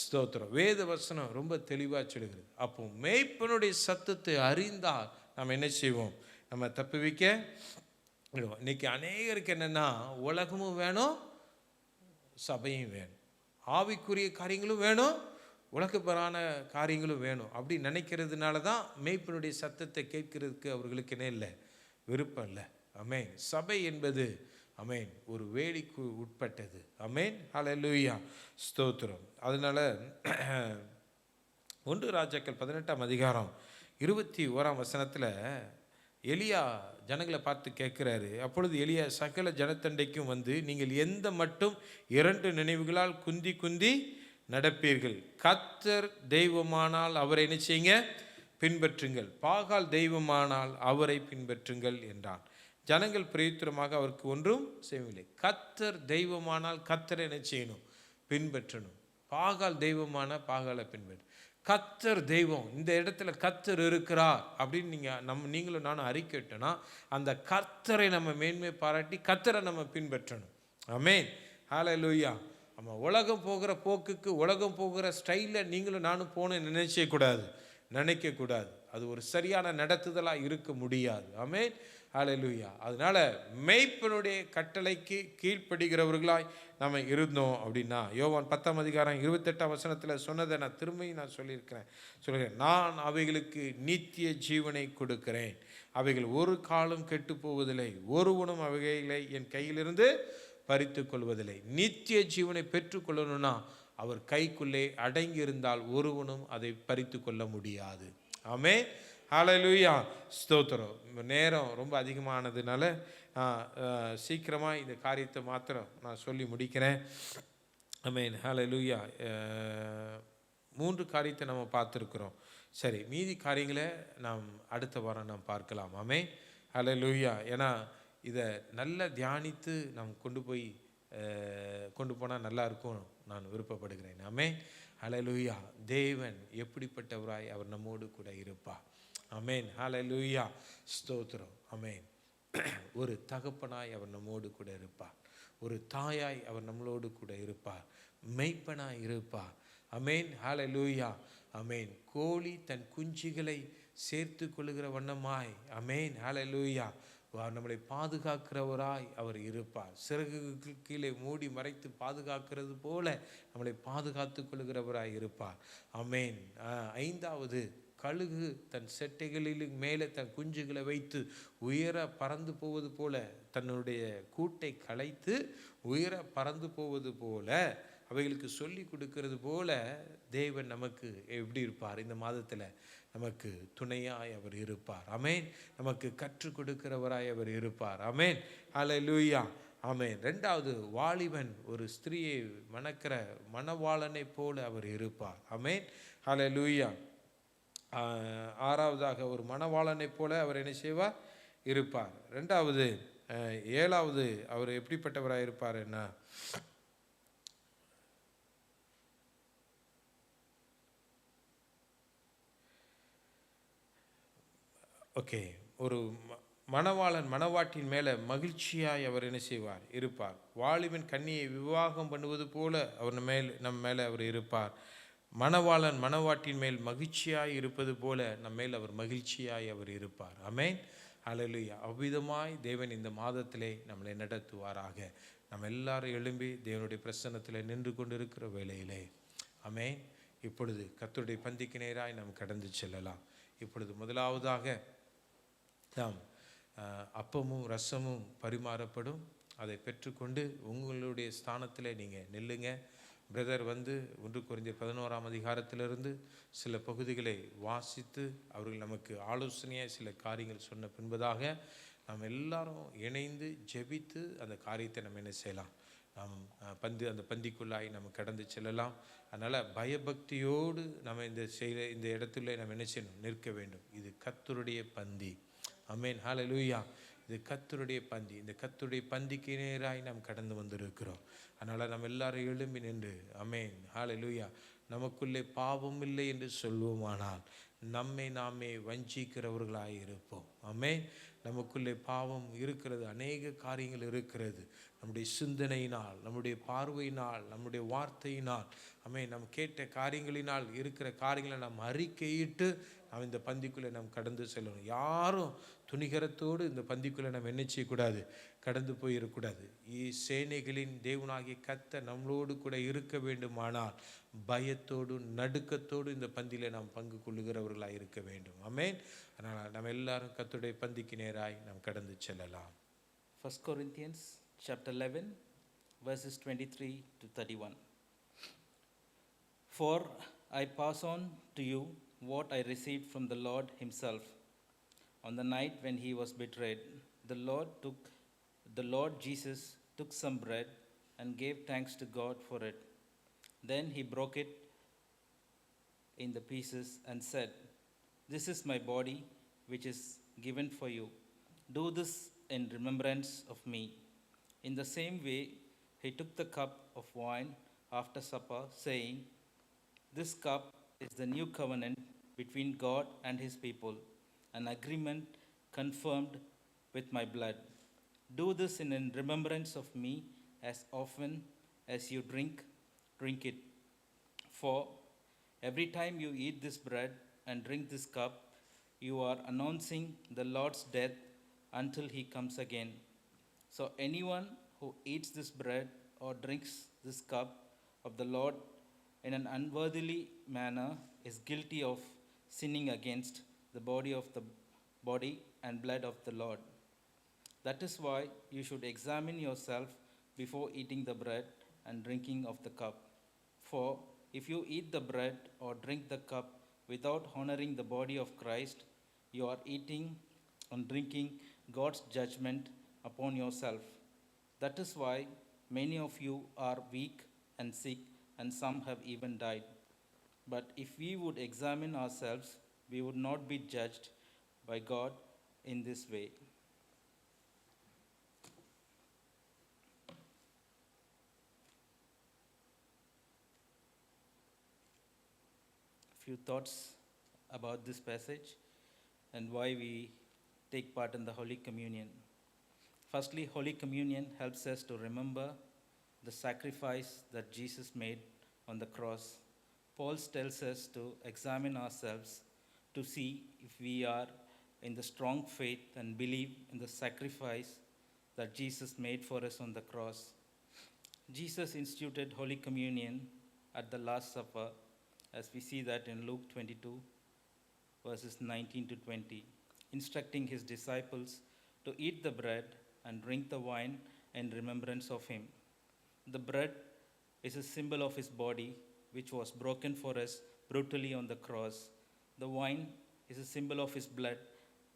ஸ்தோத்திரம். வேத வசனம் ரொம்ப தெளிவாக சொல்லுகிறது. அப்போ மேய்ப்பனுடைய சத்தத்தை அறிந்தால் நம்ம என்ன செய்வோம்? நம்ம தப்புவிக்க. இன்னைக்கு அநேகருக்கு என்னென்னா, உலகமும் வேணும், சபையும் வேணும், ஆவிக்குரிய காரியங்களும் வேணும், உலகப்பரான காரியங்களும் வேணும் அப்படி நினைக்கிறதுனால தான் மேய்ப்பனுடைய சத்தத்தை கேட்கறதுக்கு அவர்களுக்கு என்ன இல்லை, விருப்பம் இல்லை. ஆமென். சபை என்பது ஆமென் ஒரு வேடிக்கு உட்பட்டது. ஆமென். ஹல்லேலூயா. ஸ்தோத்திரம். அதனால 1 ராஜாக்கள் 18ஆம் அதிகாரம் 21ஆம் வசனத்தில் எலியா ஜனங்களை பார்த்து கேட்குறாரு. அப்பொழுது எலியா சகல ஜனத்தண்டைக்கும் வந்து, நீங்கள் எந்த மட்டும் 2 நினைவுகளால் குந்தி குந்தி நடப்பீர்கள்? கர்த்தர் தெய்வமானால் அவரை என்ன செய்யுங்க? பின்பற்றுங்கள். பாகால் தெய்வமானால் அவரை பின்பற்றுங்கள் என்றான். ஜனங்கள் பிரயுத்தரமாக அவருக்கு ஒன்றும் செய்யவில்லை. கர்த்தர் தெய்வமானால் கர்த்தரை என்ன செய்யணும்? பின்பற்றணும். பாகால் தெய்வமான பாகாலை பின்பற்ற. கர்த்தர் தெய்வம், இந்த இடத்துல கர்த்தர் இருக்கிறார் அப்படின்னு நீங்களும் நானும் அறிக்கைட்டோன்னா அந்த கர்த்தரை நம்ம மேன்மை பாராட்டி கர்த்தரை நம்ம பின்பற்றணும். ஆமென். ஹல்லேலூயா. நம்ம உலகம் போகிற போக்குக்கு, உலகம் போகிற ஸ்டைலில் நீங்களும் நானும் போகணும்னு நினைக்கக்கூடாது. அது ஒரு சரியான நடத்துதலாக இருக்க முடியாது. ஆமென். ஹல்லேலூயா. அதனால மேய்ப்பனுடைய கட்டளைக்கு கீழ்ப்படுகிறவர்களாய் நம்ம இருந்தோம் அப்படின்னா, யோவான் 10ஆம் அதிகாரம் 28ஆம் வசனத்தில் சொன்னதை நான் திரும்பியும் சொல்லியிருக்கிறேன். நான் அவைகளுக்கு நித்திய ஜீவனை கொடுக்கிறேன், அவைகள் ஒரு காலம் கெட்டு போவதில்லை, ஒருவனும் அவைகளை என் கையிலிருந்து பறித்து கொள்வதில்லை. நித்திய ஜீவனை பெற்றுக்கொள்ளணும்னா அவர் கைக்குள்ளே அடங்கி இருந்தால் ஒருவனும் அதை பறித்து கொள்ள முடியாது. ஆமென். ஹல்லேலூயா. ஸ்தோத்திரம். நேரம் ரொம்ப அதிகமானதுனால சீக்கிரமாக இந்த காரியத்தை மாத்திரம் நான் சொல்லி முடிக்கிறேன். ஆமென். ஹல்லேலூயா. 3 காரியத்தை நம்ம பார்த்துருக்குறோம். சரி, மீதி காரியங்களை நாம் அடுத்த வாரம் நாம் பார்க்கலாம். ஆமென். ஹல்லேலூயா. ஏன்னா இதை நல்லா தியானித்து நாம் கொண்டு போனால் நல்லா இருக்கும் நான் விருப்பப்படுகிறேன். ஆமென். ஹல்லேலூயா. தேவன் எப்படிப்பட்டவராய் அவர் நம்மோடு கூட இருப்பார். ஆமென். ஹல்லேலூயா. ஸ்தோத்திரம். ஆமென். ஒரு தகப்பனாய் அவர் நம்மோடு கூட இருப்பார், ஒரு தாயாய் அவர் நம்மளோடு கூட இருப்பார், மெய்ப்பனாய் இருப்பார். ஆமென். ஹல்லேலூயா. ஆமென். கோழி தன் குஞ்சுகளை சேர்த்து கொள்ளுகிற வண்ணமாய் ஆமென். ஹல்லேலூயா நம்மளை பாதுகாக்கிறவராய் அவர் இருப்பார். சிறகுக்கு கீழே மூடி மறைத்து பாதுகாக்கிறது போல நம்மளை பாதுகாத்து கொள்ளுகிறவராய் இருப்பார். ஆமென். 5வது, கழுகு தன் செட்டைகளில் மேலே தன் குஞ்சுகளை வைத்து உயர பறந்து போவது போல, தன்னுடைய கூட்டை கலைத்து உயர பறந்து போவது போல, அவைகளுக்கு சொல்லி கொடுக்கிறது போல தேவன் நமக்கு எப்படி இருப்பார்? இந்த மாதத்தில் நமக்கு துணையாய் அவர் இருப்பார். ஆமென். நமக்கு கற்றுக் கொடுக்கிறவராய் அவர் இருப்பார். ஆமென். ஹல்லேலூயா. ஆமென். 2வது, வாலிபன் ஒரு ஸ்திரியை மணக்கிற மணவாளனை போல அவர் இருப்பார். ஆமென். ஹல்லேலூயா. 6வதாக, ஒரு மணவாளனை போல அவர் என்ன செய்வார்? இருப்பார். 2வது 7வது அவர் எப்படிப்பட்டவராக இருப்பார்? என்ன? ஓகே, ஒரு மணவாளன் மணவாட்டின் மேலே மகிழ்ச்சியாய் அவர் என்ன செய்வார்? இருப்பார். வாலிபன் கன்னியை விவாகம் பண்ணுவது போல அவர் நம்ம மேலே அவர் இருப்பார். மணவாளன் மணவாட்டின் மேல் மகிழ்ச்சியாய் இருப்பது போல நம்ம மேல் அவர் மகிழ்ச்சியாய் அவர் இருப்பார். ஆமென். ஹல்லேலூயா. அவ்விதமாய் தேவன் இந்த மாதத்திலே நம்மளை நடத்துவாராக. நம்ம எல்லாரும் எழும்பி தேவனுடைய பிரசன்னத்தில் நின்று கொண்டு இருக்கிற வேளையிலே ஆமென். இப்பொழுது கர்த்தருடைய பந்திக்கு நேராய் நாம் கடந்து செல்லலாம். இப்பொழுது முதலாவதாக நாம் அப்பமும் ரசமும் பரிமாறப்படும். அதை பெற்றுக்கொண்டு உங்களுடைய ஸ்தானத்தில் நீங்கள் நில்லுங்க. பிரதர் வந்து 1 கொரிந்தியர் 11ஆம் அதிகாரத்திலிருந்து சில பகுதிகளை வாசித்து அவர்கள் நமக்கு ஆலோசனையாக சில காரியங்கள் சொன்ன பின்பதாக நாம் எல்லாரும் இணைந்து ஜெபித்து அந்த காரியத்தை நம்ம என்ன செய்யலாம்? நாம் அந்த பந்திக்குள்ளாய் நம்ம கடந்து செல்லலாம். அதனால் பயபக்தியோடு நம்ம இந்த இடத்துல நம்ம என்ன செய்யணும்? நிற்க வேண்டும். இது கர்த்தருடைய பந்தி. ஆமென். ஹல்லேலூயா. இது கர்த்தருடைய பந்தி. இந்த கர்த்தருடைய பந்திக்கு நேராய் நாம் கடந்து வந்திருக்கிறோம். அதனால் நம்ம எல்லாரும் எழும்பி நின்று ஆமென். ஹல்லேலூயா. நமக்குள்ளே பாவம் இல்லை என்று சொல்வோமானால் நம்மை நாமே வஞ்சிக்கிறவர்களாய் இருப்போம். ஆமென். நமக்குள்ளே பாவம் இருக்கிறது, அநேக காரியங்கள் இருக்கிறது. நம்முடைய சிந்தனையினால், நம்முடைய பார்வையினால், நம்முடைய வார்த்தையினால், ஆமென், நாம் கேட்ட காரியங்களினால் இருக்கிற காரியங்களை நாம் அறிக்கையிட்டு நாம் இந்த பந்திக்குள்ளே நாம் கடந்து செல்லணும். யாரும் துணிகரத்தோடு இந்த பந்திக்குள்ளே நாம் என்ன செய்யக்கூடாது, கடந்து போயிடக்கூடாது. சேனைகளின் தேவனாகிய கர்த்தர் நம்மளோடு கூட இருக்க வேண்டுமானால் பயத்தோடு நடுக்கத்தோடு இந்த பந்தியிலே நாம் பங்கு கொள்ளுகிறவர்களாக இருக்க வேண்டும். ஆமென். அதனால் நம்ம எல்லாரும் கர்த்தருடைய பந்திக்கு நேராய் நாம் கடந்து செல்லலாம். 1 Corinthians chapter 11 verses 23 to 31. For I pass on to you what I received from the Lord himself. On the night when he was betrayed, the Lord Jesus took some bread and gave thanks to God for it. Then he broke it in the pieces and said, "This is my body, which is given for you. Do this in remembrance of me." In the same way, he took the cup of wine after supper, saying, "This cup is the new covenant between God and his people, an agreement confirmed with my blood. Do this in remembrance of me as often as you drink it. For every time you eat this bread and drink this cup, you are announcing the Lord's death until he comes again. So anyone who eats this bread or drinks this cup of the Lord in an unworthily manner is guilty of sinning against the body and blood of the Lord. That is why you should examine yourself before eating the bread and drinking of the cup. For if you eat the bread or drink the cup without honoring the body of Christ, you are eating and drinking God's judgment upon yourself. That is why many of you are weak and sick, and some have even died. But if we would examine ourselves, we would not be judged by God in this way." Few thoughts about this passage and why we take part in the Holy Communion. Firstly, Holy Communion helps us to remember the sacrifice that Jesus made on the cross. Paul tells us to examine ourselves to see if we are in the strong faith and believe in the sacrifice that Jesus made for us on the cross. Jesus instituted Holy Communion at the Last Supper, as we see that in Luke 22, verses 19 to 20, instructing his disciples to eat the bread and drink the wine in remembrance of him. The bread is a symbol of his body, which was broken for us brutally on the cross. The wine is a symbol of his blood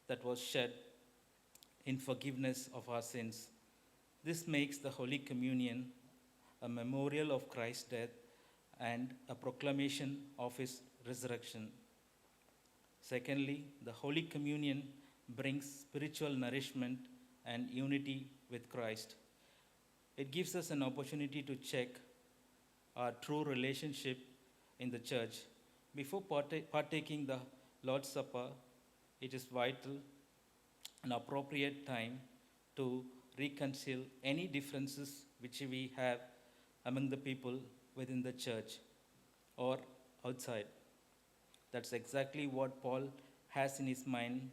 that was shed in forgiveness of our sins. This makes the Holy Communion a memorial of Christ's death and a proclamation of his resurrection. Secondly, the Holy Communion brings spiritual nourishment and unity with Christ. It gives us an opportunity to check our true relationship in the church. Before partaking the Lord's Supper, it is vital and appropriate time to reconcile any differences which we have among the people within the church or outside. That's exactly what Paul has in his mind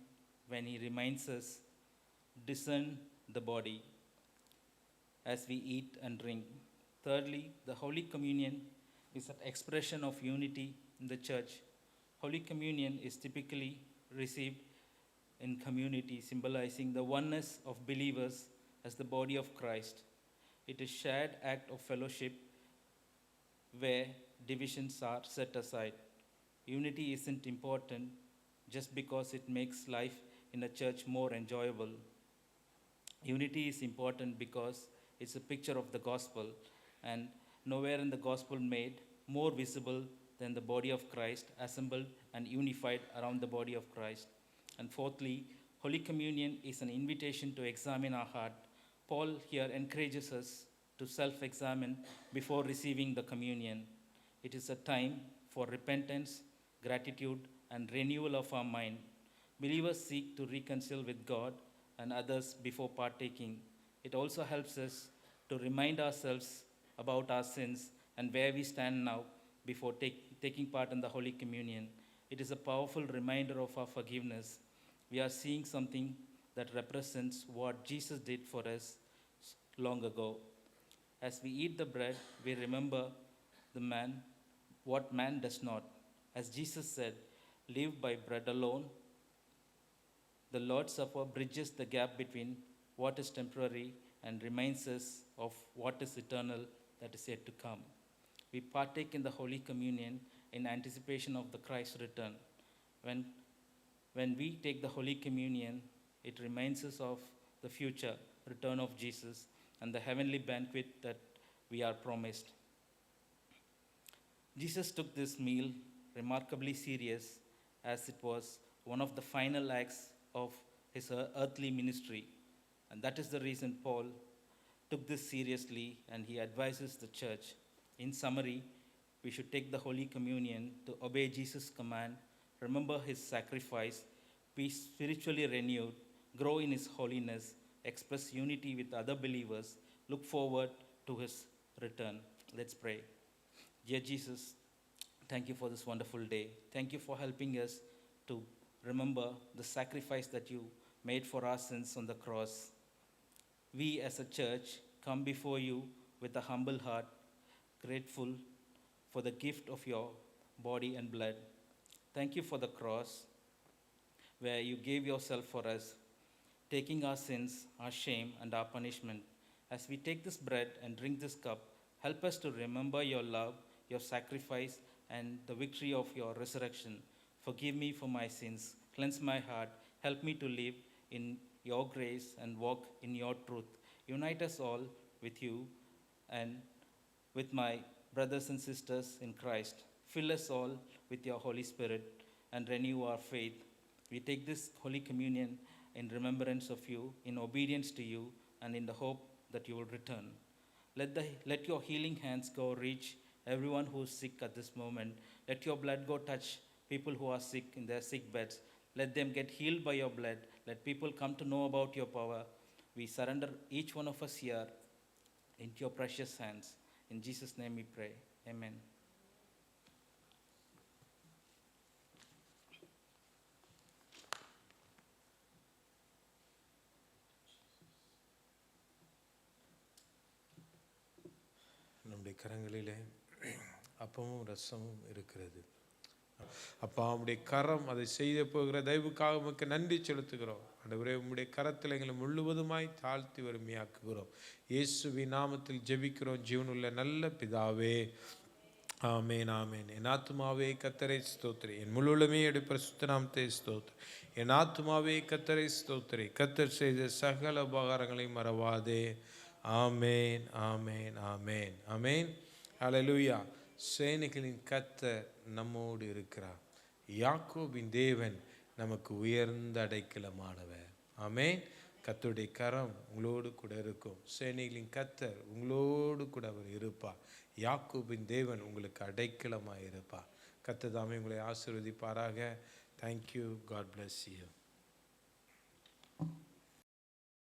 when he reminds us, discern the body as we eat and drink. Thirdly, the Holy Communion is an expression of unity in the church. Holy Communion is typically received in community, symbolizing the oneness of believers as the body of Christ. It is a shared act of fellowship where divisions are set aside. Unity isn't important just because it makes life in a church more enjoyable. Unity is important because it's a picture of the gospel, and nowhere in the gospel made more visible than the body of Christ assembled and unified around the body of Christ. And fourthly, Holy Communion is an invitation to examine our heart. Paul here encourages us to self-examine before receiving the communion. It is a time for repentance, gratitude, and renewal of our mind. Believers seek to reconcile with God and others before partaking. It also helps us to remind ourselves about our sins and where we stand now before taking part in the Holy Communion. It is a powerful reminder of our forgiveness. We are seeing something that represents what Jesus did for us long ago. As we eat the bread, we remember what man does not. As Jesus said, live by bread alone. The Lord's Supper bridges the gap between what is temporary and reminds us of what is eternal that is yet to come. We partake in the Holy Communion in anticipation of the Christ's return. When we take the Holy Communion, it reminds us of the future return of Jesus and the heavenly banquet that we are promised. Jesus took this meal remarkably serious, as it was one of the final acts of his earthly ministry. And that is the reason Paul took this seriously, and he advises the church. In summary, we should take the Holy Communion to obey Jesus' command, remember his sacrifice, be spiritually renewed, grow in his holiness, express unity with other believers, look forward to his return. Let's pray. Dear Jesus, thank you for this wonderful day. Thank you for helping us to remember the sacrifice that you made for our sins on the cross. We as a church come before you with a humble heart, grateful for the gift of your body and blood. Thank you for the cross where you gave yourself for us, taking our sins, our shame, and our punishment. As we take this bread and drink this cup, help us to remember your love, your sacrifice, and the victory of your resurrection. Forgive me for my sins. Cleanse my heart. Help me to live in your grace and walk in your truth. Unite us all with you and with my brothers and sisters in Christ. Fill us all with your Holy Spirit and renew our faith. We take this Holy Communion in remembrance of you, in obedience to you, and in the hope that you will return. Let your healing hands go reach everyone who is sick at this moment. Let your blood go touch people who are sick in their sick beds. Let them get healed by your blood. Let people come to know about your power. We surrender each one of us here into your precious hands. In Jesus' name we pray. Amen. நம்முடைய கரங்களிலே அப்பமும் ரசமும் இருக்கிறது. அப்பா, உம்முடைய கரம் அதை செய்ய போகிற தயவுக்காக உமக்கு நன்றி செலுத்துகிறோம். ஆண்டவரே, உம்முடைய கரத்தில் எங்களை முழுவதுமாய் தாழ்த்தி வறுமையாக்குகிறோம். இயேசுவின் நாமத்தில் ஜெபிக்கிறோம் ஜீவனுள்ள நல்ல பிதாவே. ஆமேன், ஆமேன். என் ஆத்துமாவே கர்த்தரை ஸ்தோத்திரி, என் முழுவதுமே எடுப்ப சுத்த நாமத்தை ஸ்தோத்திரி. என் ஆத்துமாவே கர்த்தரை ஸ்தோத்திரி, கர்த்தர் செய்த சகல உபகாரங்களையும் மறவாதே. ஆமேன், ஆமேன், ஆமேன், ஆமேன். ஹல்லேலூயா. சேனைகளின் கர்த்தர் நம்மோடு இருக்கிறார். யாக்கோபின் தேவன் நமக்கு உயர்ந்த அடைக்கலமானவர். ஆமேன். கர்த்தருடைய கரம் உங்களோடு கூட இருக்கும். சேனைகளின் கர்த்தர் உங்களோடு கூட அவர் இருப்பார். யாக்கோபின் தேவன் உங்களுக்கு அடைக்கலமாக இருப்பார். கர்த்தர் தாமே உங்களை ஆசீர்வதிப்பாராக. தேங்க்யூ. God bless you.